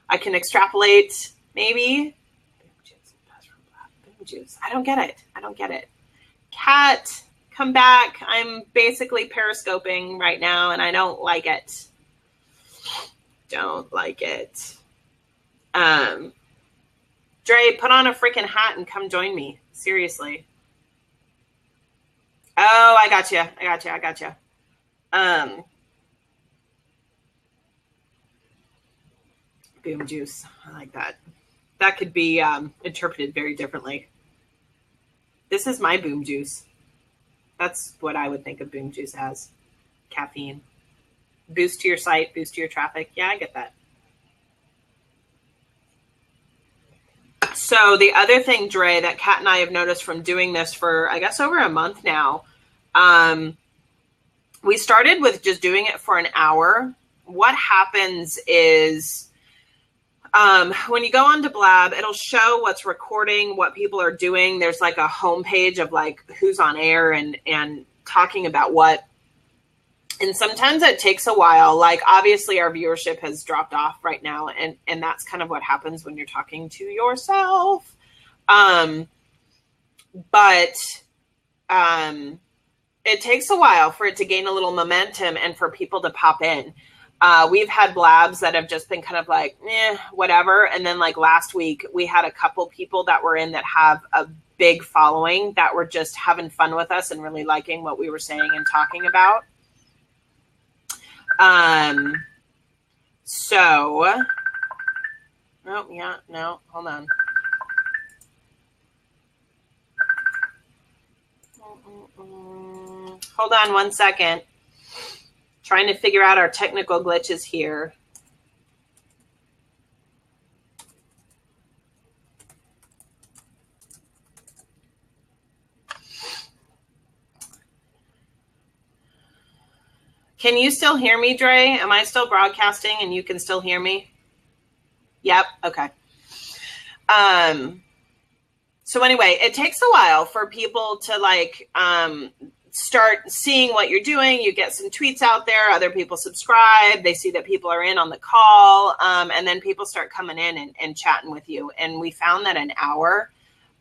I can extrapolate, maybe. Boom juice is best from Blab. Boom juice. I don't get it. Cat, come back. I'm basically periscoping right now, and I don't like it. Dre, put on a freaking hat and come join me. Seriously. Oh, I got you. Boom juice. I like that. That could be interpreted very differently. This is my boom juice. That's what I would think of boom juice as. Caffeine. Boost to your site, boost to your traffic. Yeah, I get that. So the other thing, Dre, that Kat and I have noticed from doing this for, I guess, over a month now, we started with just doing it for an hour. What happens is when you go onto Blab, it'll show what's recording, what people are doing. There's like a homepage of like who's on air and talking about what. And sometimes it takes a while. Like, obviously our viewership has dropped off right now. And that's kind of what happens when you're talking to yourself. But it takes a while for it to gain a little momentum and for people to pop in. We've had Blabs that have just been kind of like, whatever. And then like last week, we had a couple people that were in that have a big following that were just having fun with us and really liking what we were saying and talking about. Hold on. Hold on 1 second. Trying to figure out our technical glitches here. Can you still hear me, Dre? Am I still broadcasting and you can still hear me? Yep. Okay. So anyway, it takes a while for people to like start seeing what you're doing. You get some tweets out there. Other people subscribe. They see that people are in on the call. And then people start coming in and chatting with you. And we found that an hour,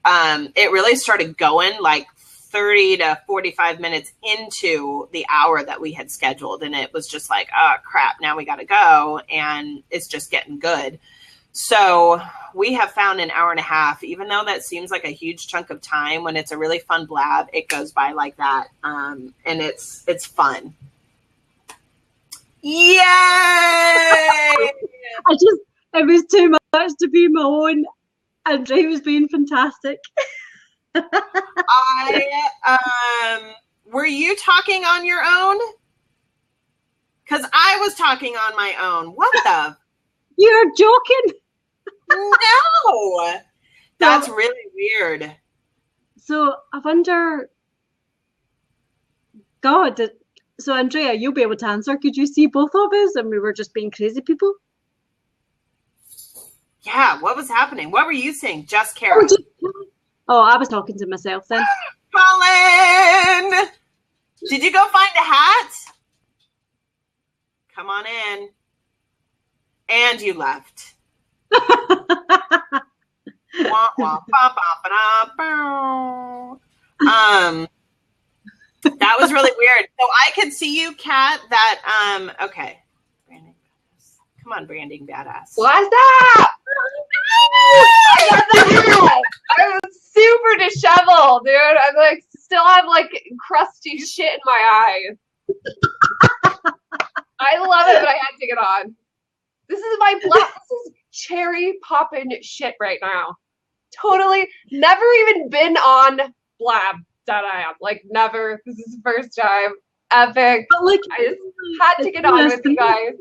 it really started going like 30 to 45 minutes into the hour that we had scheduled. And it was just like, oh, crap, now we got to go. And it's just getting good. So we have found an hour and a half, even though that seems like a huge chunk of time. When it's a really fun Blab, it goes by like that. And it's fun. Yay! It was too much to be my own. And Dre was being fantastic. Were you talking on your own? Because I was talking on my own. What the? You're joking. No. That's really weird. So I wonder, God, so Andrea, you'll be able to answer. Could you see both of us and we were just being crazy people? Yeah, what was happening? What were you saying? Just Kara. Oh, I was talking to myself then. Colin! Did you go find a hat? Come on in. And you left. Wah, wah, ba, ba, ba, ba. That was really weird. So I could see you, Kat, that, okay. Branding Badass. Come on, Branding Badass. What's that? I got that. I was super disheveled, dude. I'm like, still have like crusty shit in my eyes. I love it, but I had to get on. This is my Blab. This is cherry poppin' shit right now. Totally never even been on Blab.am. Like never. This is the first time. Epic. But like, I just had to get on with you guys.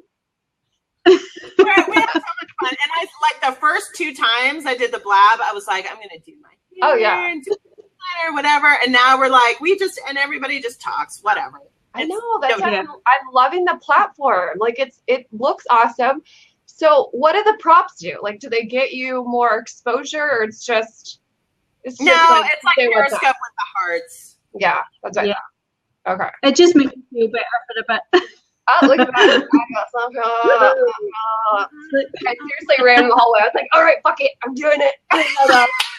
We had so much fun. And I like the first 2 times I did the Blab, I was like, I'm gonna do my hair and do or whatever. And now we're like, and everybody just talks, whatever. I know that's I'm loving the platform. Like it looks awesome. So what do the props do? Like, do they get you more exposure, or it's just it's like Periscope with the hearts. Yeah, that's right. Yeah. Okay. It just makes me feel better for a bit. Oh, look at that. I seriously ran in the hallway. I was like, all right, fuck it. I'm doing it. Like,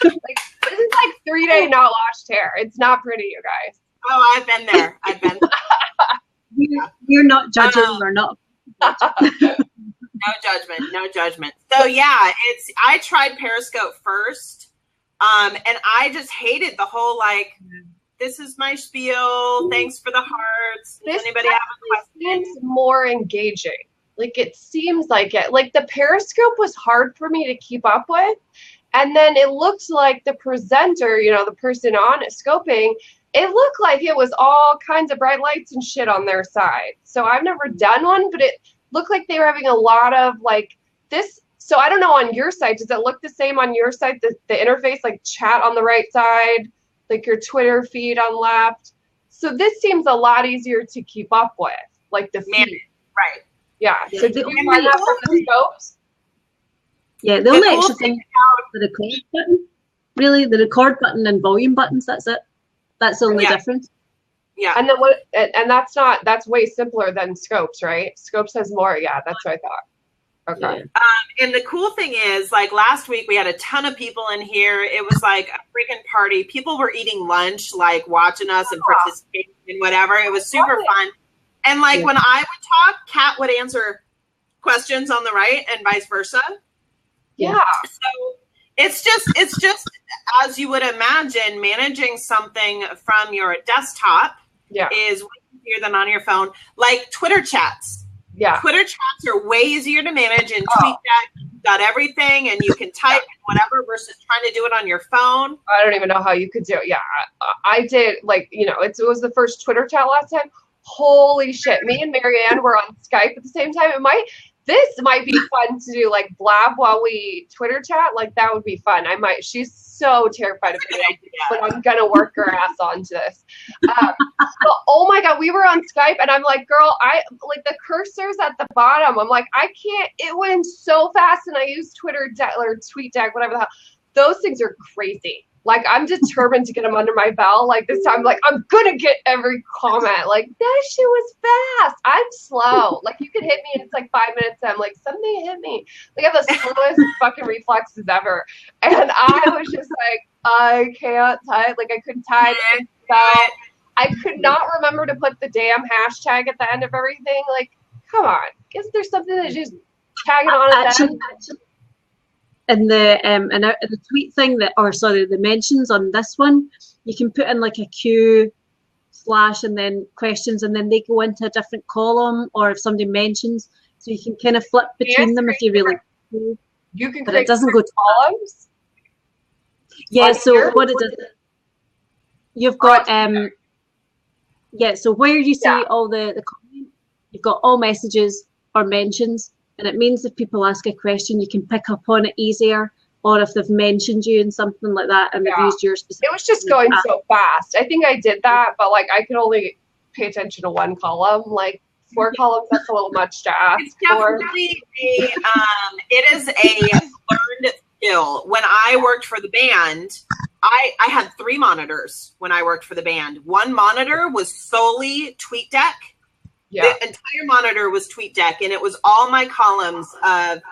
this is like 3-day not washed hair. It's not pretty, you guys. Oh, I've been there. You're not judging. We're not. No judgment. So yeah, I tried Periscope first, and I just hated the whole like, this is my spiel. Thanks for the hearts. Does anybody have a question? Seems more engaging. Like it seems like it. Like the Periscope was hard for me to keep up with, and then it looked like the presenter, the person on it scoping. It looked like it was all kinds of bright lights and shit on their side. So I've never done one, but it looked like they were having a lot of like this. So I don't know on your side, does it look the same on your side? The interface, like chat on the right side, like your Twitter feed on left. So this seems a lot easier to keep up with, like the feed. Right. Yeah. So did you find that from the scopes? Yeah, the only extra thing is the record button. Really, the record button and volume buttons, that's it. That's the only difference. Yeah. And then that's way simpler than Scopes, right? Scopes has more. Yeah, that's what I thought. Okay. Yeah. And the cool thing is, like last week, we had a ton of people in here. It was like a freaking party. People were eating lunch, like watching us and participating in whatever. It was super fun. And like when I would talk, Kat would answer questions on the right and vice versa. Yeah. So it's just as you would imagine, managing something from your desktop is way easier than on your phone. Like Twitter chats. Yeah. Twitter chats are way easier to manage in TweetDeck. You've got everything and you can type whatever versus trying to do it on your phone. I don't even know how you could do it. Yeah. I did it was the first Twitter chat last time. Holy shit. Me and Marianne were on Skype at the same time. This might be fun to do, like Blab while we Twitter chat. Like that would be fun. She's so terrified of it, but I'm gonna work her ass onto this. But oh my god, we were on Skype and I'm like, girl, I like the cursors at the bottom. I'm like, I can't. It went so fast, and I used Twitter or TweetDeck, whatever the hell. Those things are crazy. Like I'm determined to get them under my belt. Like this time, like I'm gonna get every comment. Like that shit was fast. I'm slow. Like you could hit me and it's like 5 minutes. And I'm like, something hit me. Like I have the slowest fucking reflexes ever. And I was just like, I can't type. Like I couldn't type. So I could not remember to put the damn hashtag at the end of everything. Like, come on. Isn't there something that just tagging on at the end? And the tweet thing the mentions on this one, you can put in like a Q/ and then questions, and then they go into a different column, or if somebody mentions, so you can kind of flip between them if you really. You can, but it doesn't go to columns. Yeah. So what it does, you've got So where you see all the comment, you've got all messages or mentions. And it means if people ask a question, you can pick up on it easier. or if they've mentioned you in something like that and they've used your specific. It was just going so fast. I think I did that, but like I could only pay attention to one column. Like 4 columns, that's a little much to ask for. It is a learned skill. When I worked for the band, I had 3 monitors when I worked for the band. One monitor was solely TweetDeck. Yeah. The entire monitor was TweetDeck, and it was all my columns of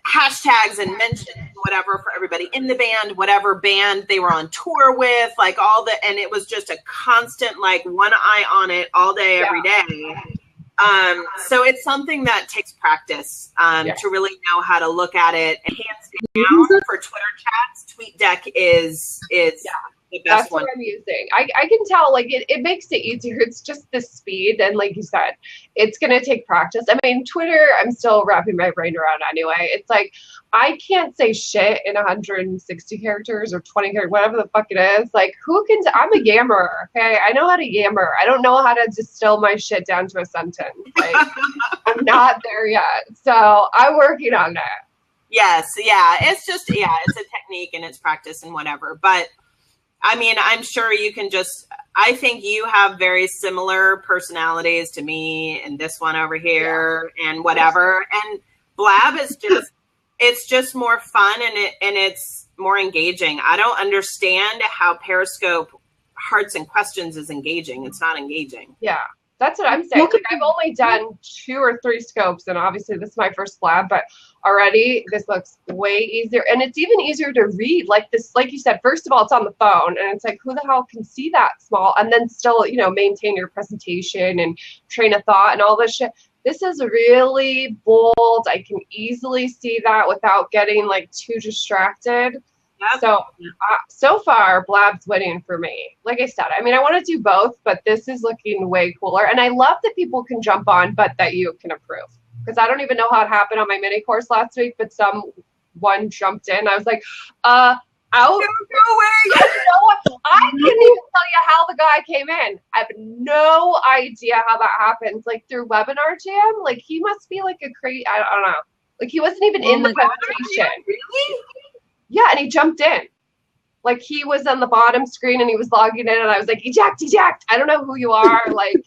hashtags and mentions, whatever, for everybody in the band, whatever band they were on tour with, like all the, and it was just a constant, like one eye on it all day, every day. So it's something that takes practice to really know how to look at it. And hands down for Twitter chats, TweetDeck is the best That's one. what I'm using. I can tell, like, it makes it easier. It's just the speed. And like you said, it's going to take practice. I mean, Twitter, I'm still wrapping my brain around anyway. It's like, I can't say shit in 160 characters or 20 characters, whatever the fuck it is. Like, who can, I'm a yammer, okay? I know how to yammer. I don't know how to distill my shit down to a sentence. Like, I'm not there yet. So I'm working on that. Yes. Yeah. It's just, it's a technique and it's practice and whatever. But I mean, I'm sure you can I think you have very similar personalities to me and this one over here and whatever. And Blab is it's just more fun and it's more engaging. I don't understand how Periscope Hearts and Questions is engaging. It's not engaging. Yeah. That's what I'm saying. Like, I've only done 2 or 3 scopes, and obviously this is my first Blab, but already this looks way easier. And it's even easier to read. Like this, like you said, first of all, it's on the phone, and it's like, who the hell can see that small? And then still, maintain your presentation and train of thought and all this shit. This is really bold. I can easily see that without getting like too distracted. Yep. So far, Blab's winning for me. Like I said, I mean, I want to do both, but this is looking way cooler. And I love that people can jump on, but that you can approve. Because I don't even know how it happened on my mini course last week, but someone jumped in. I was like, out. No way. You know what? I can't even tell you how the guy came in. I have no idea how that happens. Like through Webinar Jam, like he must be like a crazy, I don't know. Like he wasn't even in the presentation. Really? Yeah, and he jumped in. Like, he was on the bottom screen, and he was logging in, and I was like, eject. I don't know who you are. Like,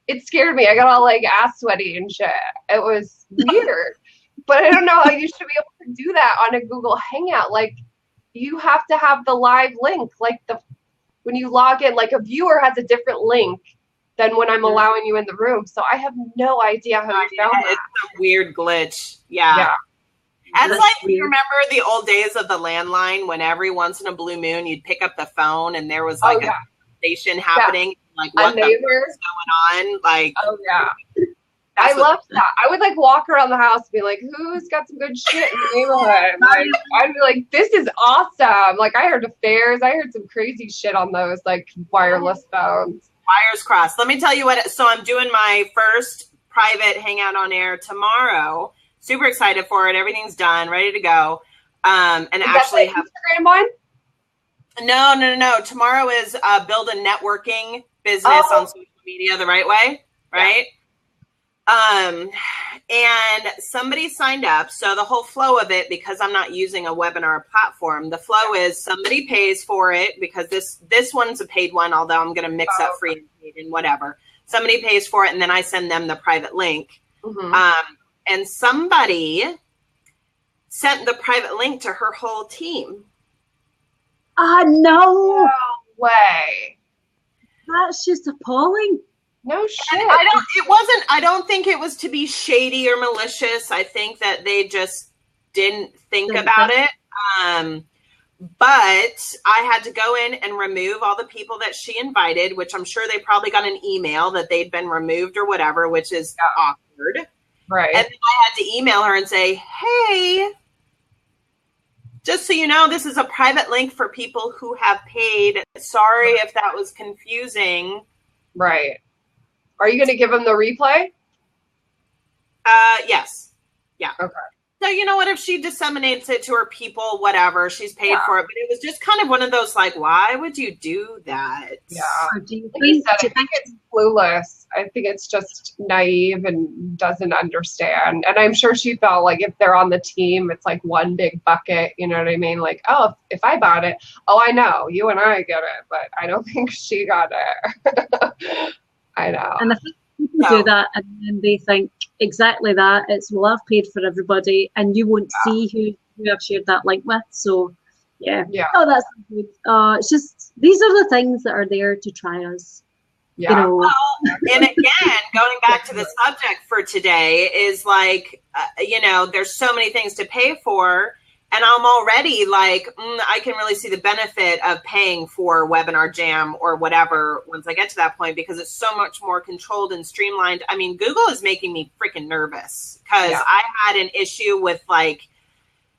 it scared me. I got all, like, ass sweaty and shit. It was weird. But I don't know how you should be able to do that on a Google Hangout. Like, you have to have the live link. Like, when you log in, like, a viewer has a different link than when I'm allowing you in the room. So I have no idea how you found that. It's a weird glitch. Yeah. It's like, you remember the old days of the landline when every once in a blue moon you'd pick up the phone and there was like a conversation happening, like what the fuck is going on? Like, I loved that. I would like walk around the house and be like, who's got some good shit in the neighborhood? Like, I'd be like, this is awesome. Like, I heard affairs. I heard some crazy shit on those like wireless phones. Wires crossed. Let me tell you what. So I'm doing my first private hangout on air tomorrow. Super excited for it. Everything's done, ready to go. And is actually that the Instagram one? No. Tomorrow is build a networking business on social media the right way, right? Yeah. And somebody signed up. So the whole flow of it, because I'm not using a webinar platform, the flow is somebody pays for it because this one's a paid one, although I'm going to mix up free and paid and whatever. Somebody pays for it, and then I send them the private link. Mm-hmm. And somebody sent the private link to her whole team. No way. That's just appalling. No shit. I don't think it was to be shady or malicious. I think that they just didn't think about it. But I had to go in and remove all the people that she invited, which I'm sure they probably got an email that they'd been removed or whatever, which is awkward. Right. And then I had to email her and say, hey, just so you know, this is a private link for people who have paid. Sorry if that was confusing. Right. Are you going to give them the replay? Yes. Yeah. Okay. So you know what, if she disseminates it to her people, whatever, she's paid for it. But it was just kind of one of those, like, why would you do that? Yeah. Like you said, I think it's clueless. I think it's just naive and doesn't understand. And I'm sure she felt like if they're on the team, it's like one big bucket. You know what I mean? Like, oh, if I bought it, oh, I know you and I get it, but I don't think she got it. I know. And I think people do that, and then they think exactly that. It's, well, I've paid for everybody, and you won't see who I've shared that link with. So, yeah. Oh, that's good. It's just, these are the things that are there to try us. Yeah. You know. Well, and again, going back to the subject for today is like, you know, there's so many things to pay for. And I'm already like, I can really see the benefit of paying for Webinar Jam or whatever once I get to that point, because it's so much more controlled and streamlined. I mean, Google is making me freaking nervous because I had an issue with like,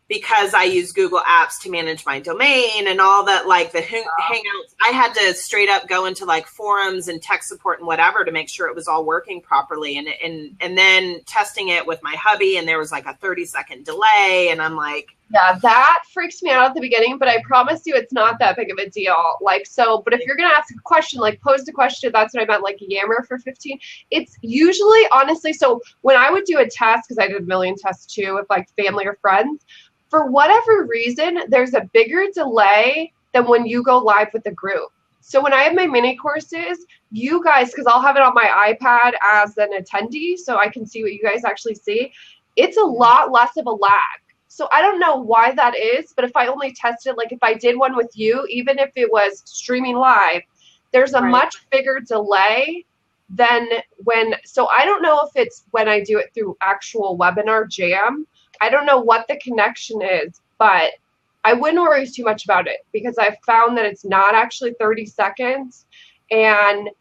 because I use Google Apps to manage my domain and all that, like the Hangouts, I had to straight up go into like forums and tech support and whatever to make sure it was all working properly. And then testing it with my hubby, and there was like a 30-second delay. And I'm like, yeah, that freaks me out at the beginning, but I promise you it's not that big of a deal. Like, so, but if you're going to ask a question, like pose the question, that's what I meant, like yammer for 15. It's usually, honestly, so when I would do a test, because I did a million tests too with like family or friends, for whatever reason, there's a bigger delay than when you go live with the group. So when I have my mini courses, you guys, because I'll have it on my iPad as an attendee, so I can see what you guys actually see, it's a lot less of a lag. So I don't know why that is, but if I only tested, like if I did one with you, even if it was streaming live, there's a much bigger delay than when, so I don't know if it's when I do it through actual Webinar Jam. I don't know what the connection is, but I wouldn't worry too much about it because I've found that it's not actually 30 seconds. And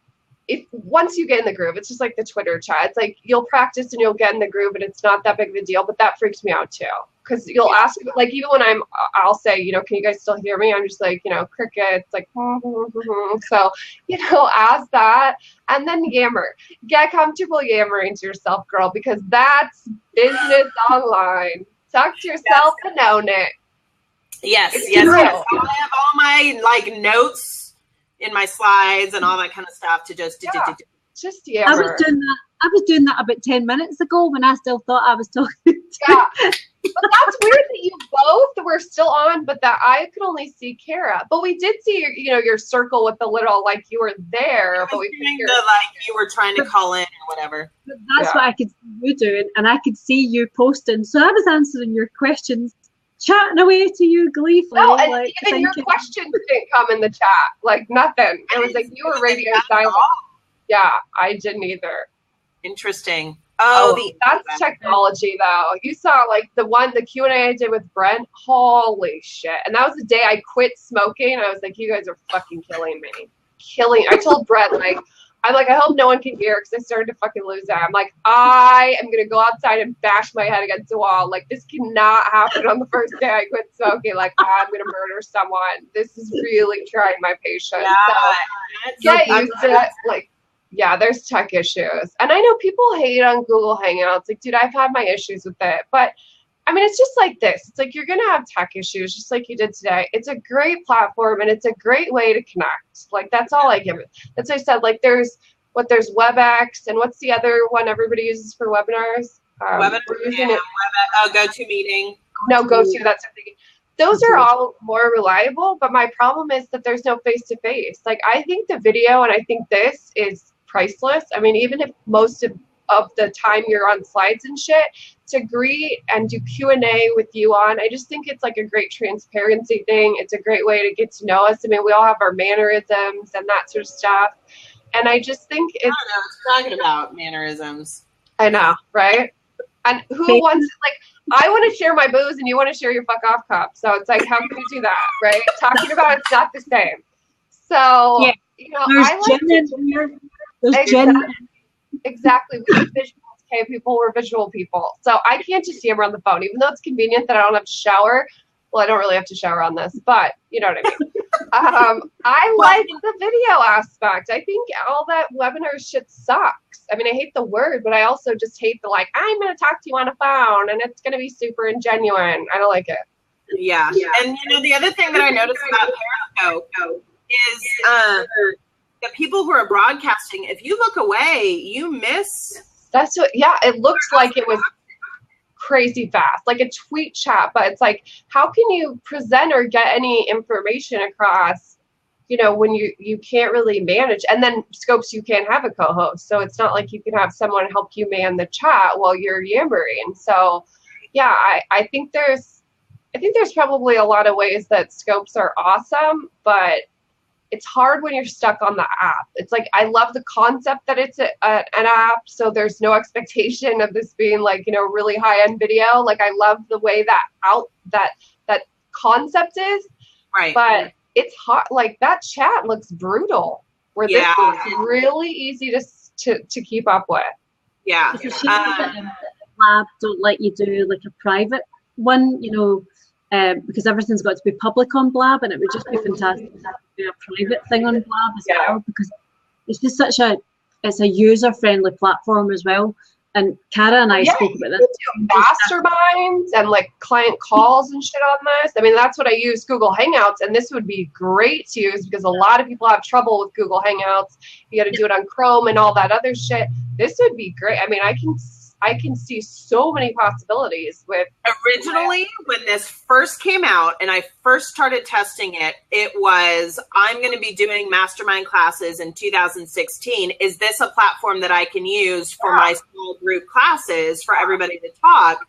if once you get in the groove, it's just like the Twitter chat. It's like you'll practice and you'll get in the groove and it's not that big of a deal, but that freaks me out too. Because you'll ask, like even when I'll say, you know, can you guys still hear me? I'm just like, you know, crickets, like, so, you know, ask that and then yammer. Get comfortable yammering to yourself, girl, because that's business online. Talk to yourself and own it. Yes. I have all my like notes in my slides and all that kind of stuff to just yammer. I was doing that about 10 minutes ago when I still thought I was talking. Yeah. But that's weird that you both were still on, but that I could only see Kara. But we did see your circle with the little, like you were there. But we could hear like you were trying to call in or whatever. But that's what I could see you doing, and I could see you posting. So I was answering your questions, chatting away to you gleefully. No, and like, even your questions didn't come in the chat. Like nothing. It was like you were radio silent. Yeah, I didn't either. Interesting. That's technology though. You saw like the Q&A I did with Brent. Holy shit. And that was the day I quit smoking. I was like, you guys are fucking killing me. I told Brent, like, I'm like, I hope no one can hear because I started to fucking lose that. I'm like, I am going to go outside and bash my head against the wall. Like, this cannot happen on the first day I quit smoking. Like, I'm going to murder someone. This is really trying my patience. Yeah, so get used to it. Like, yeah, there's tech issues. And I know people hate on Google Hangouts. Like, dude, I've had my issues with it. But, I mean, it's just like this. It's like you're going to have tech issues just like you did today. It's a great platform, and it's a great way to connect. Like, that's all I give it. That's what I said. Like, there's WebEx, and what's the other one everybody uses for webinars? GoToMeeting. No, GoTo, that's something. Those are all more reliable, but my problem is that there's no face-to-face. Like, I think the video, and I think this is priceless. I mean, even if most of the time you're on slides and shit, to greet and do Q&A with you on, I just think it's like a great transparency thing. It's a great way to get to know us. I mean, we all have our mannerisms and that sort of stuff. And I just think it's... I don't know, it's talking about mannerisms. I know, right? And who wants, like, I want to share my booze and you want to share your fuck off cup. So it's like, how can we do that, right? Talking about it's not the same. So, you know, I like to... Exactly. We have visuals, okay? People were visual people. So I can't just yammer on the phone, even though it's convenient that I don't have to shower. Well, I don't really have to shower on this, but you know what I mean. I like the video aspect. I think all that webinar shit sucks. I mean, I hate the word, but I also just hate the like, I'm going to talk to you on a phone and it's going to be super ingenuine. I don't like it. Yeah. And the other thing that I noticed about Periscope is the people who are broadcasting, if you look away, you miss. That's what, yeah, it looks like it was crazy fast, like a tweet chat, but it's like, how can you present or get any information across, when you can't really manage? And then Scopes, you can't have a co-host, so it's not like you can have someone help you man the chat while you're yammering. So yeah, I think there's probably a lot of ways that Scopes are awesome, but it's hard when you're stuck on the app. It's like, I love the concept that it's an app, so there's no expectation of this being like, really high-end video. Like, I love the way that concept is. Right. But it's hard. Like, that chat looks brutal, where this is really easy to keep up with. Yeah. It's a shame that Blab don't let you do like a private one, because everything's got to be public on Blab, and it would just be fantastic to do a private thing on Blab as well, because it's just it's a user-friendly platform as well. And Cara and I spoke about this. Masterminds and like client calls and shit on this. I mean, that's what I use Google Hangouts, and this would be great to use because a lot of people have trouble with Google Hangouts. You got to do it on Chrome and all that other shit. This would be great. I mean, I can see so many possibilities with. Originally, when this first came out and I first started testing it, it was, I'm going to be doing mastermind classes in 2016. Is this a platform that I can use for my small group classes for everybody to talk?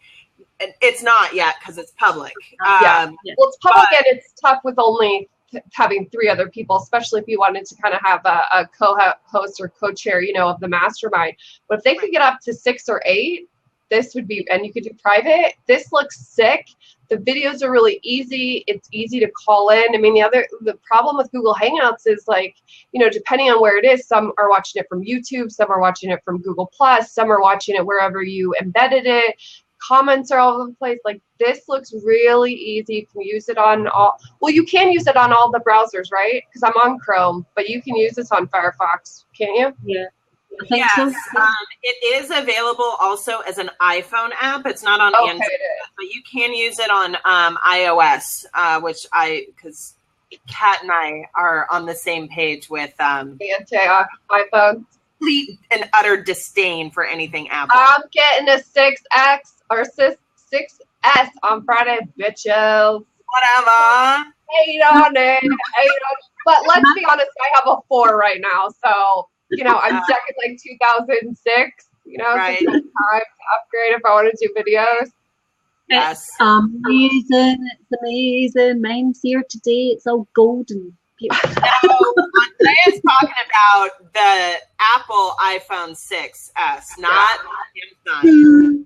It's not yet because it's public. Well, it's public and it's tough with only having 3 other people, especially if you wanted to kind of have a co-host or co-chair, of the mastermind. But if they could get up to 6 or 8, this would be, and you could do private. This looks sick. The videos are really easy. It's easy to call in. I mean, the problem with Google Hangouts is like, depending on where it is, some are watching it from YouTube, some are watching it from Google Plus, some are watching it wherever you embedded it. Comments are all over the place. Like, this looks really easy. You can use it on you can use it on all the browsers, right? Because I'm on Chrome, but you can use this on Firefox, can't you? Yeah. I think so. It is available also as an iPhone app. It's not on Android, but you can use it on iOS, because Kat and I are on the same page with anti-iPhone. Complete and utter disdain for anything Apple. I'm getting a 6X or 6S on Friday, bitches. Whatever. Hate on it. But let's be honest, I have a 4 right now, so I'm stuck in like 2006. Right. So it's time to upgrade if I want to do videos. Yes. It's amazing. It's amazing. Mine's here today. It's all golden. Today is talking about the Apple iPhone 6S, not Samsung.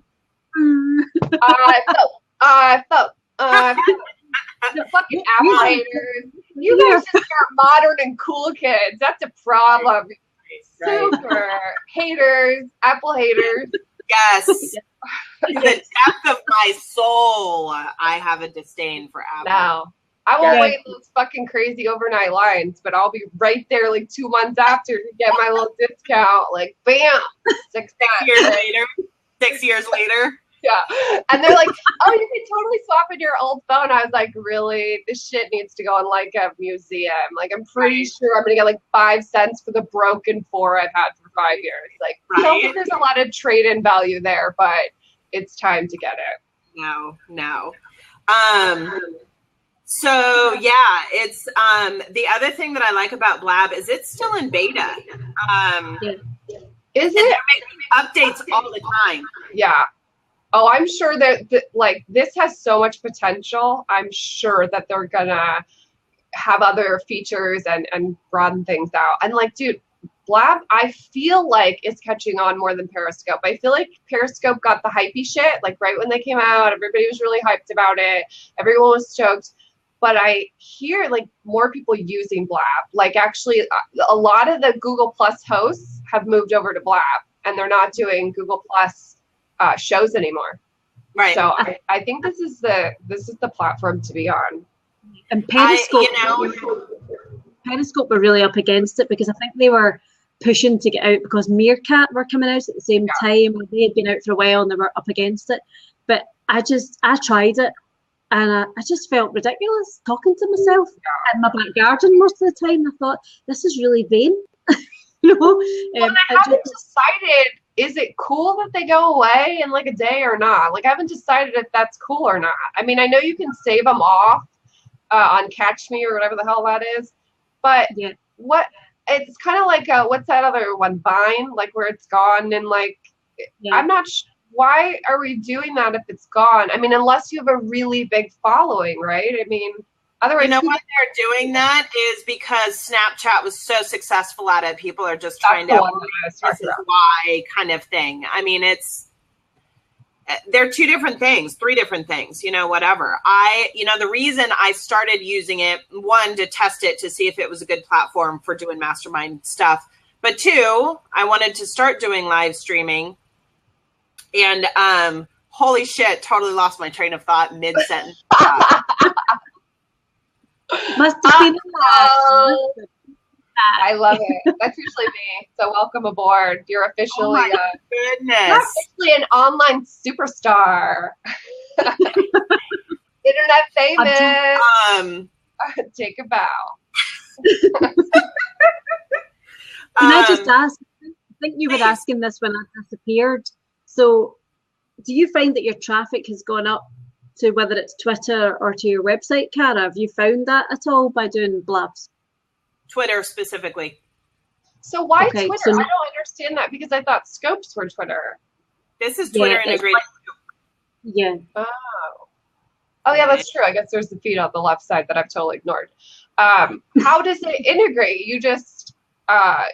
Fucking Apple haters. You guys just are modern and cool kids. That's a problem. Right. Super haters, Apple haters. Yes. The depth of my soul, I have a disdain for Apple. No. I will wait those fucking crazy overnight lines, but I'll be right there like 2 months after to get my little discount. Like, bam! 6 years later. 6 years later. Yeah. And they're like, oh, you can totally swap in your old phone. I was like, really? This shit needs to go in like a museum. Like, I'm pretty sure I'm going to get like 5 cents for the broken 4 I've had for 5 years. Like, I don't think there's a lot of trade-in value there, but it's time to get it. No. So yeah, it's the other thing that I like about Blab is it's still in beta. Is it? They're making updates all the time. Yeah. Oh, I'm sure that like this has so much potential. I'm sure that they're gonna have other features and broaden things out. And like, dude, Blab, I feel like it's catching on more than Periscope. I feel like Periscope got the hypey shit, like right when they came out, everybody was really hyped about it. Everyone was stoked. But I hear like more people using Blab. Like actually a lot of the Google Plus hosts have moved over to Blab and they're not doing Google Plus shows anymore. Right. So I think this is the platform to be on. And Periscope, Periscope were really up against it because I think they were pushing to get out because Meerkat were coming out at the same time. They had been out for a while and they were up against it. But I tried it and I just felt ridiculous talking to myself in my back garden most of the time. I thought, this is really vain. You know? Well, I haven't decided, is it cool that they go away in like a day or not? Like, I haven't decided if that's cool or not. I mean, I know you can save them off on Catch Me or whatever the hell that is. But what, it's kind of like, what's that other one, Vine? Like, where it's gone and like, I'm not sure. Why are we doing that if it's gone? I mean, unless you have a really big following, right? I mean, otherwise, you know why they're doing that is because Snapchat was so successful at it. People are just trying to this is why kind of thing. I mean, they're two different things, three different things, you know, whatever. The reason I started using it, one, to test it to see if it was a good platform for doing mastermind stuff. But two, I wanted to start doing live streaming. And holy shit, totally lost my train of thought mid-sentence. Must have been I love it. That's usually me. So welcome aboard. You're officially goodness. You're officially an online superstar. Internet famous. Take a bow. Can I just ask? I think you were asking this when I disappeared. So, do you find that your traffic has gone up to whether it's Twitter or to your website, Cara? Have you found that at all by doing Blabs? Twitter specifically. So why Twitter? I don't understand that because I thought Scopes were Twitter. This is Twitter integrated. Yeah. Oh yeah, that's true. I guess there's the feed on the left side that I've totally ignored. How does it integrate? You just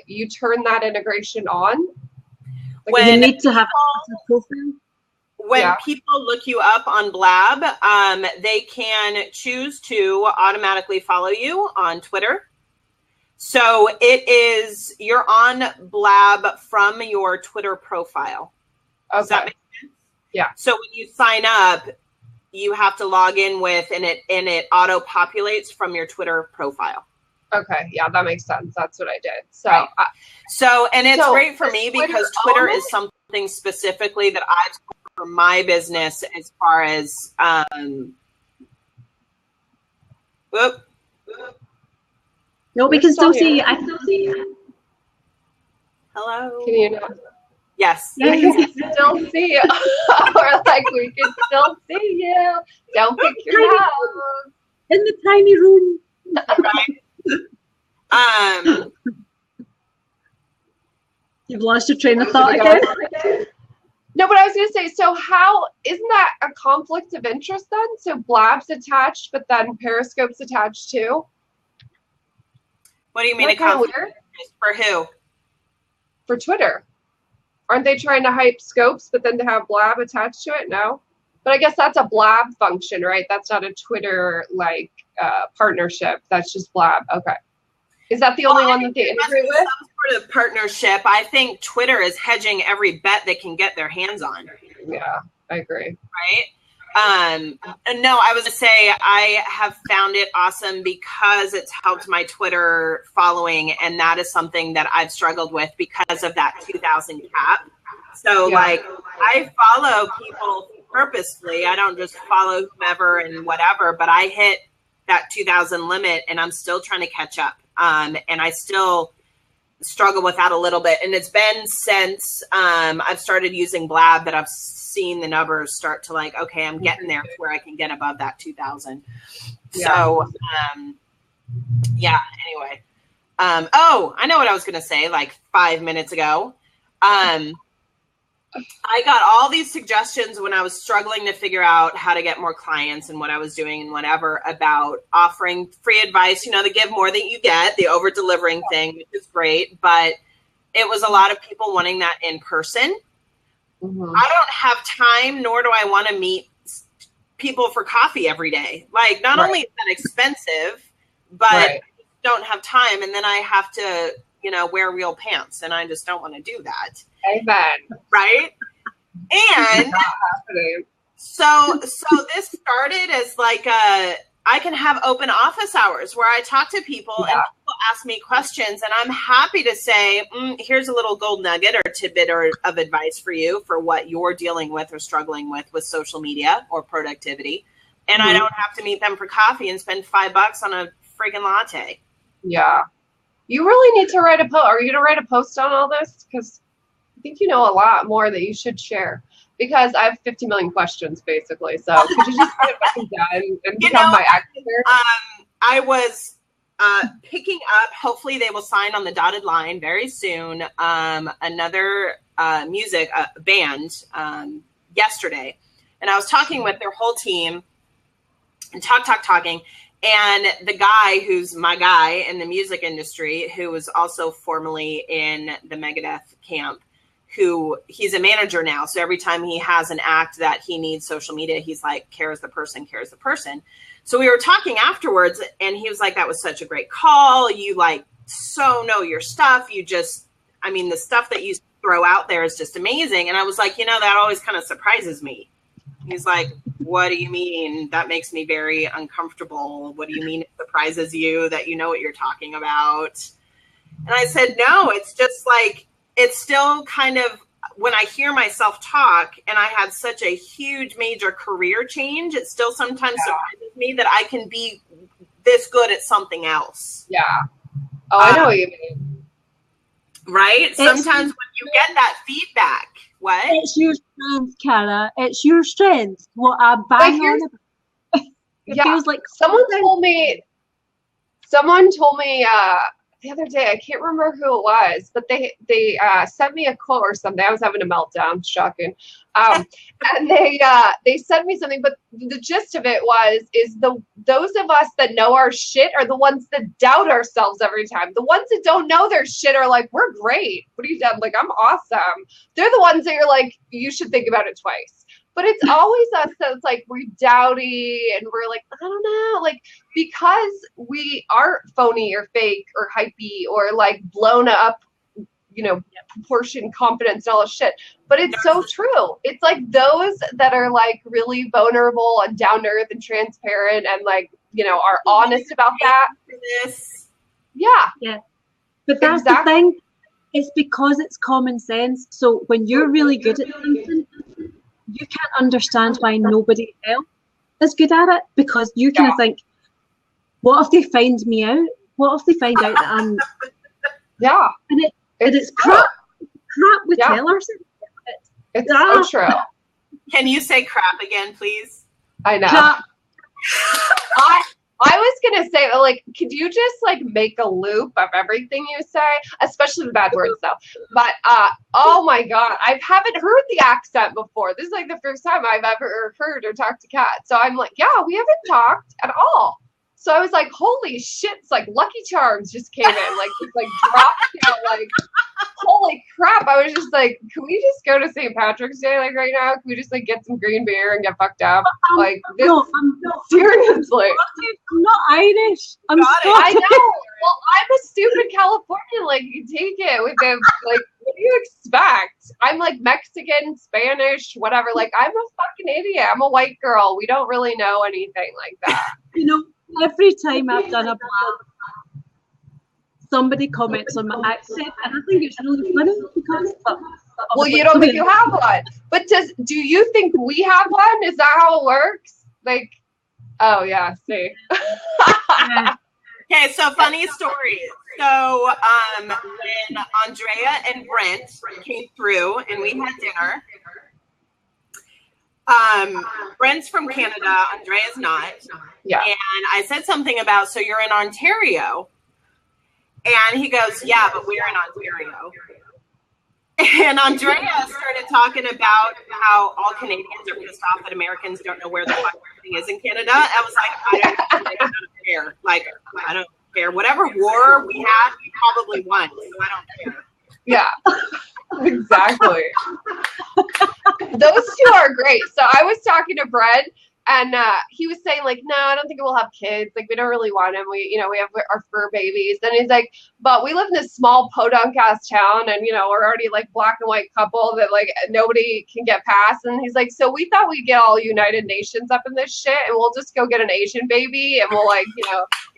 you turn that integration on? Like when you need to have a profile? When people look you up on Blab, they can choose to automatically follow you on Twitter. So you're on Blab from your Twitter profile. Okay. Does that make sense? Yeah. So when you sign up, you have to log in with, and it auto populates from your Twitter profile. Okay. Yeah, that makes sense. That's what I did. So, right. And it's great for me because Twitter is something specifically that I've for my business as far as no, we can still see you. I still see you. Hello. Can you not? Yes. We can still see you. Or like we can still see you. Don't pick your nose. In the tiny room. Right. You've lost your train of thought again. No, but I was going to say, so how, isn't that a conflict of interest then? So Blab's attached, but then Periscope's attached too? What do you mean a conflict of interest? For who? For Twitter. Aren't they trying to hype Scopes, but then to have Blab attached to it? No? But I guess that's a Blab function, right? That's not a Twitter, like, partnership. That's just Blab. Okay. Is that the only one that they integrate with? Some sort of partnership. I think Twitter is hedging every bet they can get their hands on. Yeah, I agree. Right? No, I was going to say I have found it awesome because it's helped my Twitter following, and that is something that I've struggled with because of that 2,000 cap. So, like, I follow people purposefully. I don't just follow whomever and whatever, but I hit that 2,000 limit, and I'm still trying to catch up. And I still struggle with that a little bit. And it's been since I've started using Blab that I've seen the numbers start to like, okay, I'm getting there to where I can get above that 2,000. Yeah. So, anyway. I know what I was going to say like 5 minutes ago. I got all these suggestions when I was struggling to figure out how to get more clients and what I was doing and whatever about offering free advice, the give more than you get, the over delivering thing, which is great. But it was a lot of people wanting that in person. Mm-hmm. I don't have time, nor do I want to meet people for coffee every day. Like, not only is that expensive, but I don't have time. And then I have to, wear real pants, and I just don't want to do that. Amen. Right? And so this started as like I can have open office hours where I talk to people and people ask me questions, and I'm happy to say, here's a little gold nugget or tidbit of advice for you for what you're dealing with or struggling with social media or productivity. And I don't have to meet them for coffee and spend $5 on a freaking latte. Yeah. You really need to write a post. Are you going to write a post on all this? Because I think you know a lot more that you should share. Because I have 50 million questions, basically. So could you just get it fucking done and become my expert? I was picking up, hopefully they will sign on the dotted line very soon, another music band yesterday. And I was talking with their whole team and talking. And the guy who's my guy in the music industry, who was also formerly in the Megadeth camp, he's a manager now. So every time he has an act that he needs social media, he's like, cares the person. So we were talking afterwards and he was like, that was such a great call. You like, so know your stuff. The stuff that you throw out there is just amazing. And I was like, that always kind of surprises me. He's like, what do you mean? That makes me very uncomfortable. What do you mean it surprises you that you know what you're talking about? And I said, no, it's just like, it's still kind of, when I hear myself talk and I had such a huge major career change, it still sometimes surprises me that I can be this good at something else. Yeah. Oh, I know what you mean. Right? Sometimes when you get that feedback, what? It's your strength, Cara. It's your strength. What I bang on about. It feels like someone told me the other day, I can't remember who it was, but they sent me a quote or something. I was having a meltdown, shocking. And they sent me something, but the gist of it is those of us that know our shit are the ones that doubt ourselves every time. The ones that don't know their shit are like, we're great. What are you done? Like, I'm awesome. They're the ones that you're like, you should think about it twice. But it's always us that's like, we're dowdy and we're like, I don't know, like, because we are phony or fake or hypey or like blown up, proportion confidence and all this shit. But it's so true. It's like those that are like really vulnerable and down to earth and transparent and like, are honest about that. Yeah. But that's the thing. It's because it's common sense. So when you're really good at something, you can't understand why nobody else is good at it, because you kind of think, what if they find me out? What if they find out that I'm... Yeah. And it's crap. Crap with tellers. It's so true. Can you say crap again, please? I know. Crap. I was going to say, like, could you just, like, make a loop of everything you say? Especially the bad words, though. But, oh, my God. I haven't heard the accent before. This is, like, the first time I've ever heard or talked to Kat. So I'm like, yeah, we haven't talked at all. So I was like, holy shit. It's like Lucky Charms just came in. Like, it's, like, dropped out, like, holy crap. I was just like, can we just go to St. Patrick's Day, like, right now? Can we just, like, get some green beer and get fucked up? Like, this, seriously. I'm not Irish. I'm Scottish. I know. Well, I'm a stupid Californian. Like, you take it with them. Like, what do you expect? I'm, like, Mexican, Spanish, whatever. Like, I'm a fucking idiot. I'm a white girl. We don't really know anything like that. Every time I've done a Blab, somebody comments on my accent, and I think it's really funny because. Well, you don't think you have one, but do you think we have one? Is that how it works? Like, oh yeah, see. Okay, so funny story. So when Andrea and Brent came through and we had dinner. Brent's from Canada, Andrea's not. Yeah. And I said something about, so you're in Ontario. And he goes, yeah, but we're in Ontario. And Andrea started talking about how all Canadians are pissed off that Americans don't know where the fuck everything is in Canada. I was like, I don't care. Like, I don't care. Whatever war we had, we probably won. So I don't care. Yeah. Exactly. Those two are great. So I was talking to Brett, and he was saying, like, no, I don't think we'll have kids. Like, we don't really want them. We have our fur babies. And he's like, but we live in this small podunk ass town, and we're already like black and white couple that like nobody can get past. And he's like, so we thought we'd get all United Nations up in this shit, and we'll just go get an Asian baby, and we'll like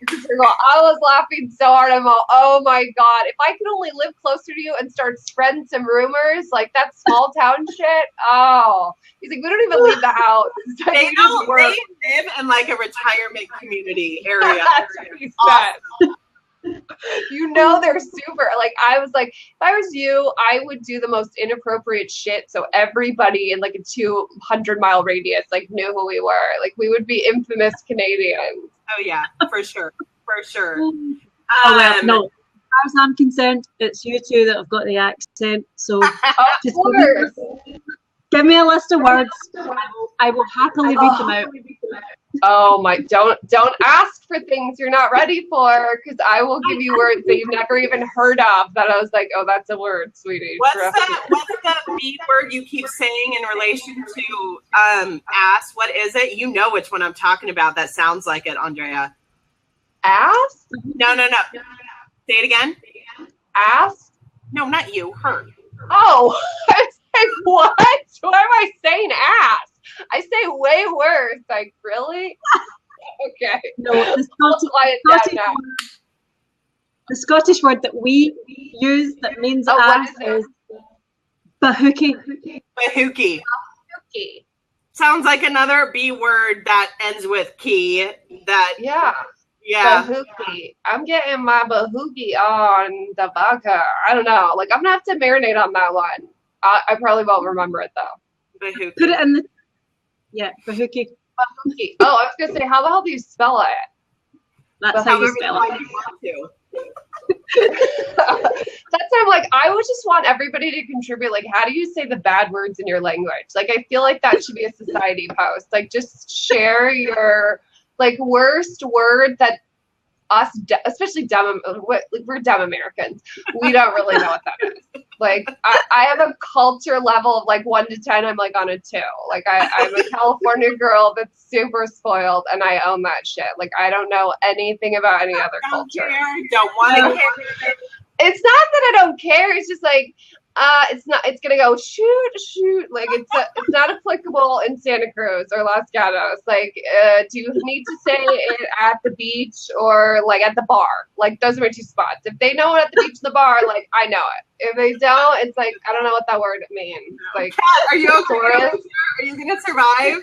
Girl, I was laughing so hard. I'm all, oh my God. If I could only live closer to you and start spreading some rumors, like that small town shit. Oh, he's like, we don't even leave the house. Like, they live in like a retirement community area. That's what he said. You know, they're super, like, I was like, if I was you, I would do the most inappropriate shit so everybody in like a 200-mile radius like knew who we were. Like, we would be infamous Canadians. Oh yeah, for sure. Oh well, no. As far as I'm concerned, it's you two that have got the accent. So just give me a list of words. I will happily read them out. Oh my! Don't ask for things you're not ready for, because I will give you words that you've never even heard of. That I was like, oh, that's a word, sweetie. What's the B word you keep saying in relation to ass? What is it? You know which one I'm talking about. That sounds like it, Andrea. Ass? No. Say it again. Ass? No, not you. Her. Oh, I was like, what? Why am I saying ass? I say way worse. Like, really? Okay. No, the Scottish word that we use that means ass is bahookie. Bahookie. Sounds like another B word that ends with key. Yeah. Bahookie. I'm getting my bahookie on the vodka. I don't know. Like, I'm gonna have to marinate on that one. I probably won't remember it though. Bahookie. Put it in the bahookie. Bahookie. Oh, I was gonna say, how the hell do you spell it? That's how you spell it. That's why I'm like, I would just want everybody to contribute. Like, how do you say the bad words in your language? Like, I feel like that should be a society post. Like, just share your like worst word that us, especially dumb, we're dumb Americans. We don't really know what that is. Like, I have a culture level of like 1 to 10. I'm like on a 2. Like, I'm a California girl that's super spoiled, and I own that shit. Like, I don't know anything about any other culture. Don't want to care. It's not that I don't care. It's just like, it's gonna go shoot. Like, it's not applicable in Santa Cruz or Los Gatos. Like, do you need to say it at the beach or like at the bar? Like, those are my 2 spots. If they know it at the beach and the bar, like, I know it. If they don't, it's like, I don't know what that word means. Like, Kat, are you okay? Are you gonna survive?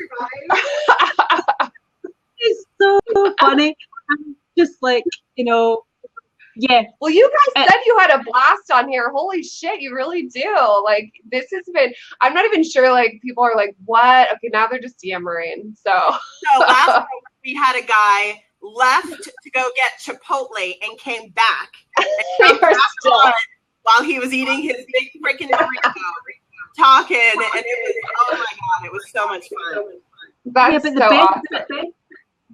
It's so funny. I'm just like, yeah. Well, you guys said you had a blast on here. Holy shit, you really do. Like, this has been, I'm not even sure, like, people are like, what? Okay, now they're just yammering. So last week we had a guy left to go get Chipotle and came back. And while he was eating his big freaking burrito, talking, and it was, oh my God, it was so much fun. That's so awesome.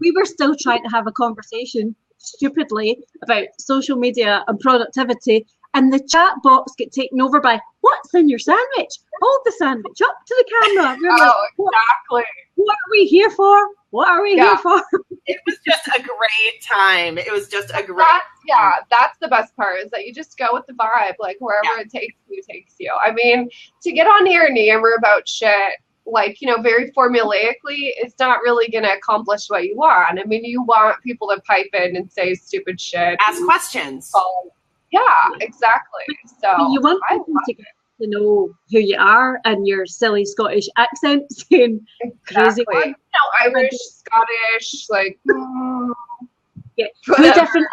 We were still trying to have a conversation stupidly about social media and productivity, and the chat box get taken over by what's in your sandwich? Hold the sandwich up to the camera. Exactly. What are we here for? What are we here for? It was just a great time. It was just a great that's the best part, is that you just go with the vibe, like wherever it takes you. I mean, to get on here and yammer about shit like, very formulaically, it's not really going to accomplish what you want. I mean, you want people to pipe in and say stupid shit. Ask questions. Yeah, exactly. So you want people to get to know who you are and your silly Scottish accent saying crazy words. Irish, Scottish, like two different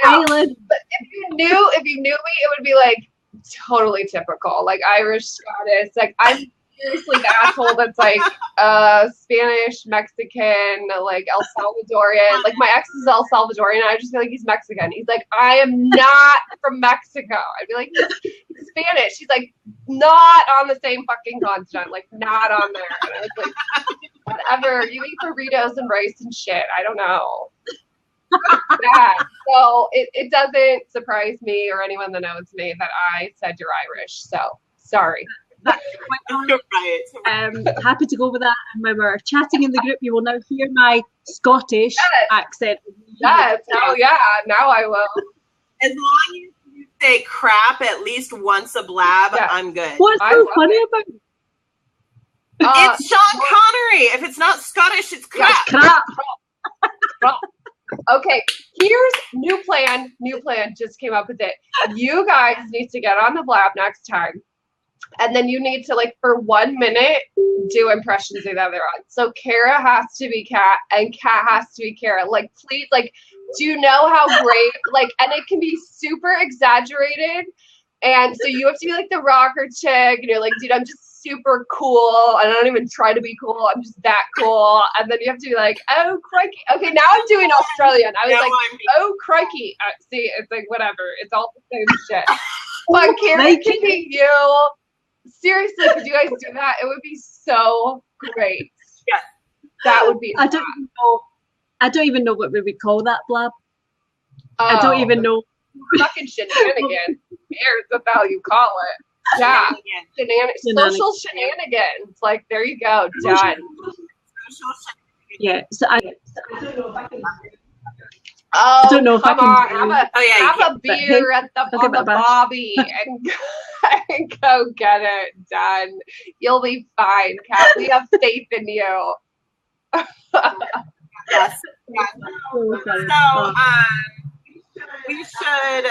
islands. But if you knew me, it would be like totally typical, like Irish, Scottish. Like, I'm seriously the asshole that's like Spanish, Mexican, like El Salvadorian. Like, my ex is El Salvadorian, and I just feel like he's Mexican. He's like, I am not from Mexico. I'd be like, he's Spanish. He's like, not on the same fucking continent. Like, not on there. And it's like, whatever. You eat burritos and rice and shit. I don't know. So it doesn't surprise me or anyone that knows me that I said you're Irish. So sorry. Happy to go with that. And when we're chatting in the group, you will now hear my Scottish accent. Yes. Oh yeah. Now I will. As long as you say crap at least once a blab, I'm good. What's so funny about it? It's Sean Connery. If it's not Scottish, it's crap. Crap. Okay, here's new plan. New plan just came up with it. You guys need to get on the Blab next time. And then you need to, like, for 1 minute, do impressions of the other one. So Kara has to be Kat, and Kat has to be Kara. Like, please, like, do you know how great, like, and it can be super exaggerated. And so you have to be, like, the rocker chick, and you're like, dude, I'm just super cool. And I don't even try to be cool. I'm just that cool. And then you have to be like, oh, crikey. Okay, now I'm doing Australian. I was like, oh, crikey. See, it's like, whatever. It's all the same shit. But Kara can be you. Seriously, could you guys do that? It would be so great. Yes. That would be. I don't even know what we would call that, Blab. I don't even know. Fucking shenanigans. Here's the how you call it. Yeah. Social shenanigans. Like, there you go. Done. Yeah. So I don't know if I can. Oh, I don't know if I can. Have a but beer at the on the Bobby and go get it done. You'll be fine, Kat. We have faith in you. Yes. So, we should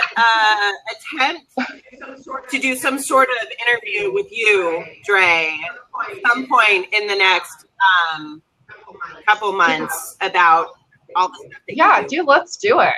attempt to do some sort of interview with you, Dre, at some point in the next couple months about all the stuff that dude, let's do it.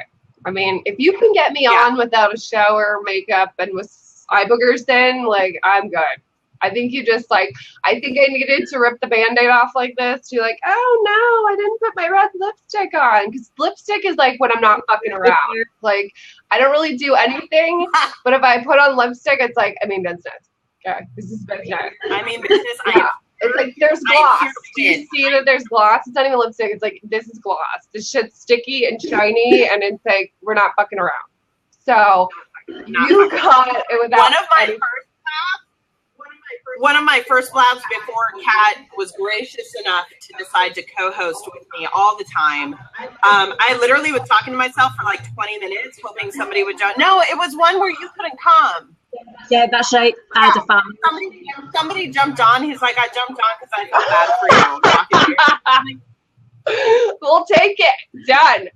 I mean, if you can get me on without a shower, makeup, and with eye boogers in, like, I'm good. I think you just, like, I think I needed to rip the Band-Aid off like this. You're like, oh, no, I didn't put my red lipstick on. Because lipstick is, like, when I'm not fucking around. Like, I don't really do anything. But if I put on lipstick, it's like, I mean business. Okay, this is business. I mean business. Yeah. It's like, there's gloss. Do you see that there's gloss? It's not even lipstick. It's like, this is gloss. This shit's sticky and shiny, and it's like, we're not fucking around. So, you got it without one of my first Blabs before Kat was gracious enough to decide to co-host with me all the time. I literally was talking to myself for like 20 minutes, hoping somebody would join. No, it was one where you couldn't come. Yeah, that's right. I had a family. Somebody jumped on. He's like, I jumped on because I felt bad for you. We'll take it. Done.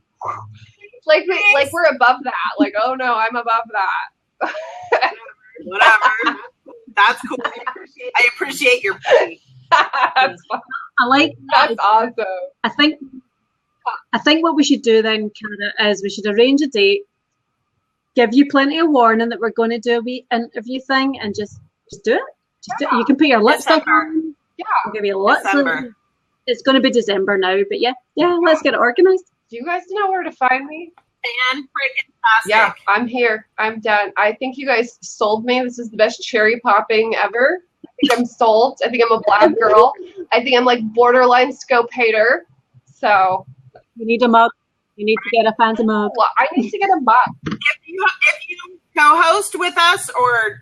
Like we're above that. Like, oh no, I'm above that. Whatever. That's cool. I appreciate your point. That's awesome. I think what we should do then, Cara, is we should arrange a date, give you plenty of warning that we're going to do a wee interview thing, and just do it. Just do it. You can put your lipstick on. Yeah. I'll give you lipstick. It's going to be December now, but yeah, let's get it organized. Do you guys know where to find me? Fan-freaking-tastic. Yeah, I'm here. I'm done. I think you guys sold me. This is the best cherry popping ever. I think I'm sold. I think I'm a Blab girl. I think I'm like borderline scope hater. So you need a mug. You need to get a fancy mug. Well, I need to get a mug. If you co-host with us or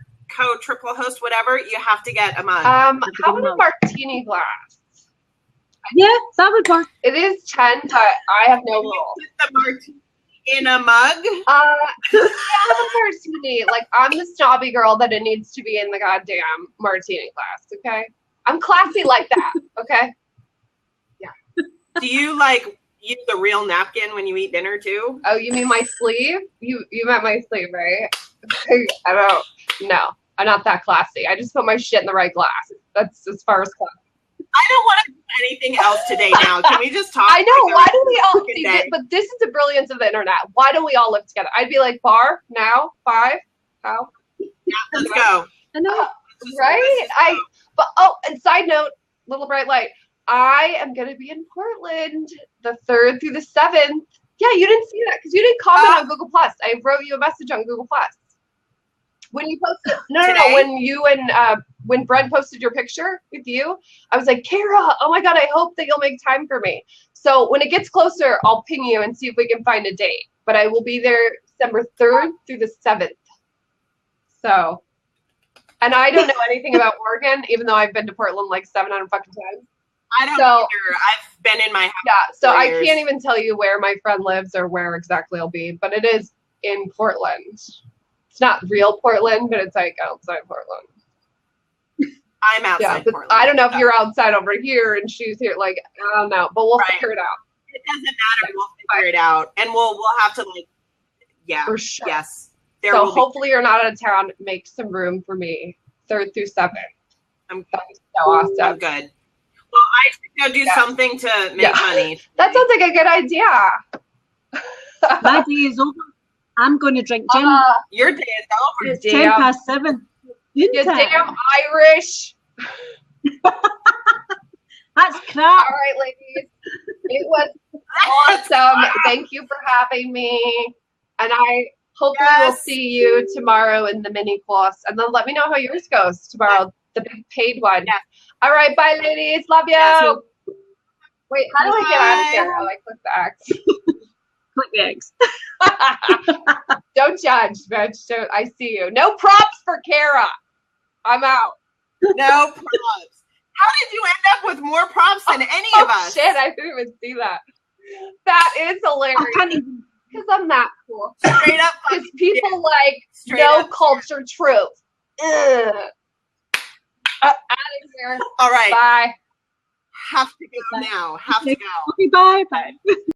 triple host, whatever, you have to get a mug. How about a martini glass? Yeah, that would work. It is 10, but I have no rule. Put the martini in a mug? Yeah, a martini. Like, I'm the snobby girl that it needs to be in the goddamn martini glass, okay? I'm classy like that, okay? Yeah. Do you, like, use the real napkin when you eat dinner, too? Oh, you mean my sleeve? You meant my sleeve, right? No, I'm not that classy. I just put my shit in the right glass. That's as far as class. I don't want to do anything else today now. Can we just talk? I know. Why don't we all see it? But this is the brilliance of the internet. Why don't we all live together? I'd be like, bar, now, 5, how? Yeah, let's go. I know. Right? And side note, little bright light. I am going to be in Portland the 3rd through the 7th. Yeah, you didn't see that because you didn't comment on Google+. I wrote you a message on Google+. When you posted, when you and when Brent posted your picture with you, I was like, Kara, oh my God, I hope that you'll make time for me. So when it gets closer, I'll ping you and see if we can find a date. But I will be there December 3rd through the 7th. So, and I don't know anything about Oregon, even though I've been to Portland like 700 fucking times. I don't either. I've been in my house. Yeah, so I can't even tell you where my friend lives or where exactly I'll be, but it is in Portland. It's not real Portland, but it's like outside Portland. I'm outside Portland. I don't know if you're outside over here and she's here. Like, I don't know, but we'll figure it out. It doesn't matter. We'll figure it out, and we'll have to For sure. Yes. So hopefully you're not out of town. Make some room for me, 3rd through 7th. I'm so awesome. I'm good. Well, I should go do something to make money. That sounds like a good idea. My day is over. I'm going to drink gin. Your day is over. It's 7:10. You damn Irish. That's crap. All right, ladies. It was awesome. Thank you for having me. And I hopefully will see you tomorrow in the mini course. And then let me know how yours goes tomorrow, the big paid one. Yeah. All right, bye, ladies. Love you. Yeah, Wait, how do I get out of here? Oh, I click the X. Click the X. Don't judge, bitch. I see you. No props for Kara. I'm out. No props. How did you end up with more props than any of us? Shit, I didn't even see that. That is hilarious. Because I'm that cool. Straight up. Because people no culture truth. Ugh. Out of here. All right. Bye. Have to go now. Have to go. Okay, bye.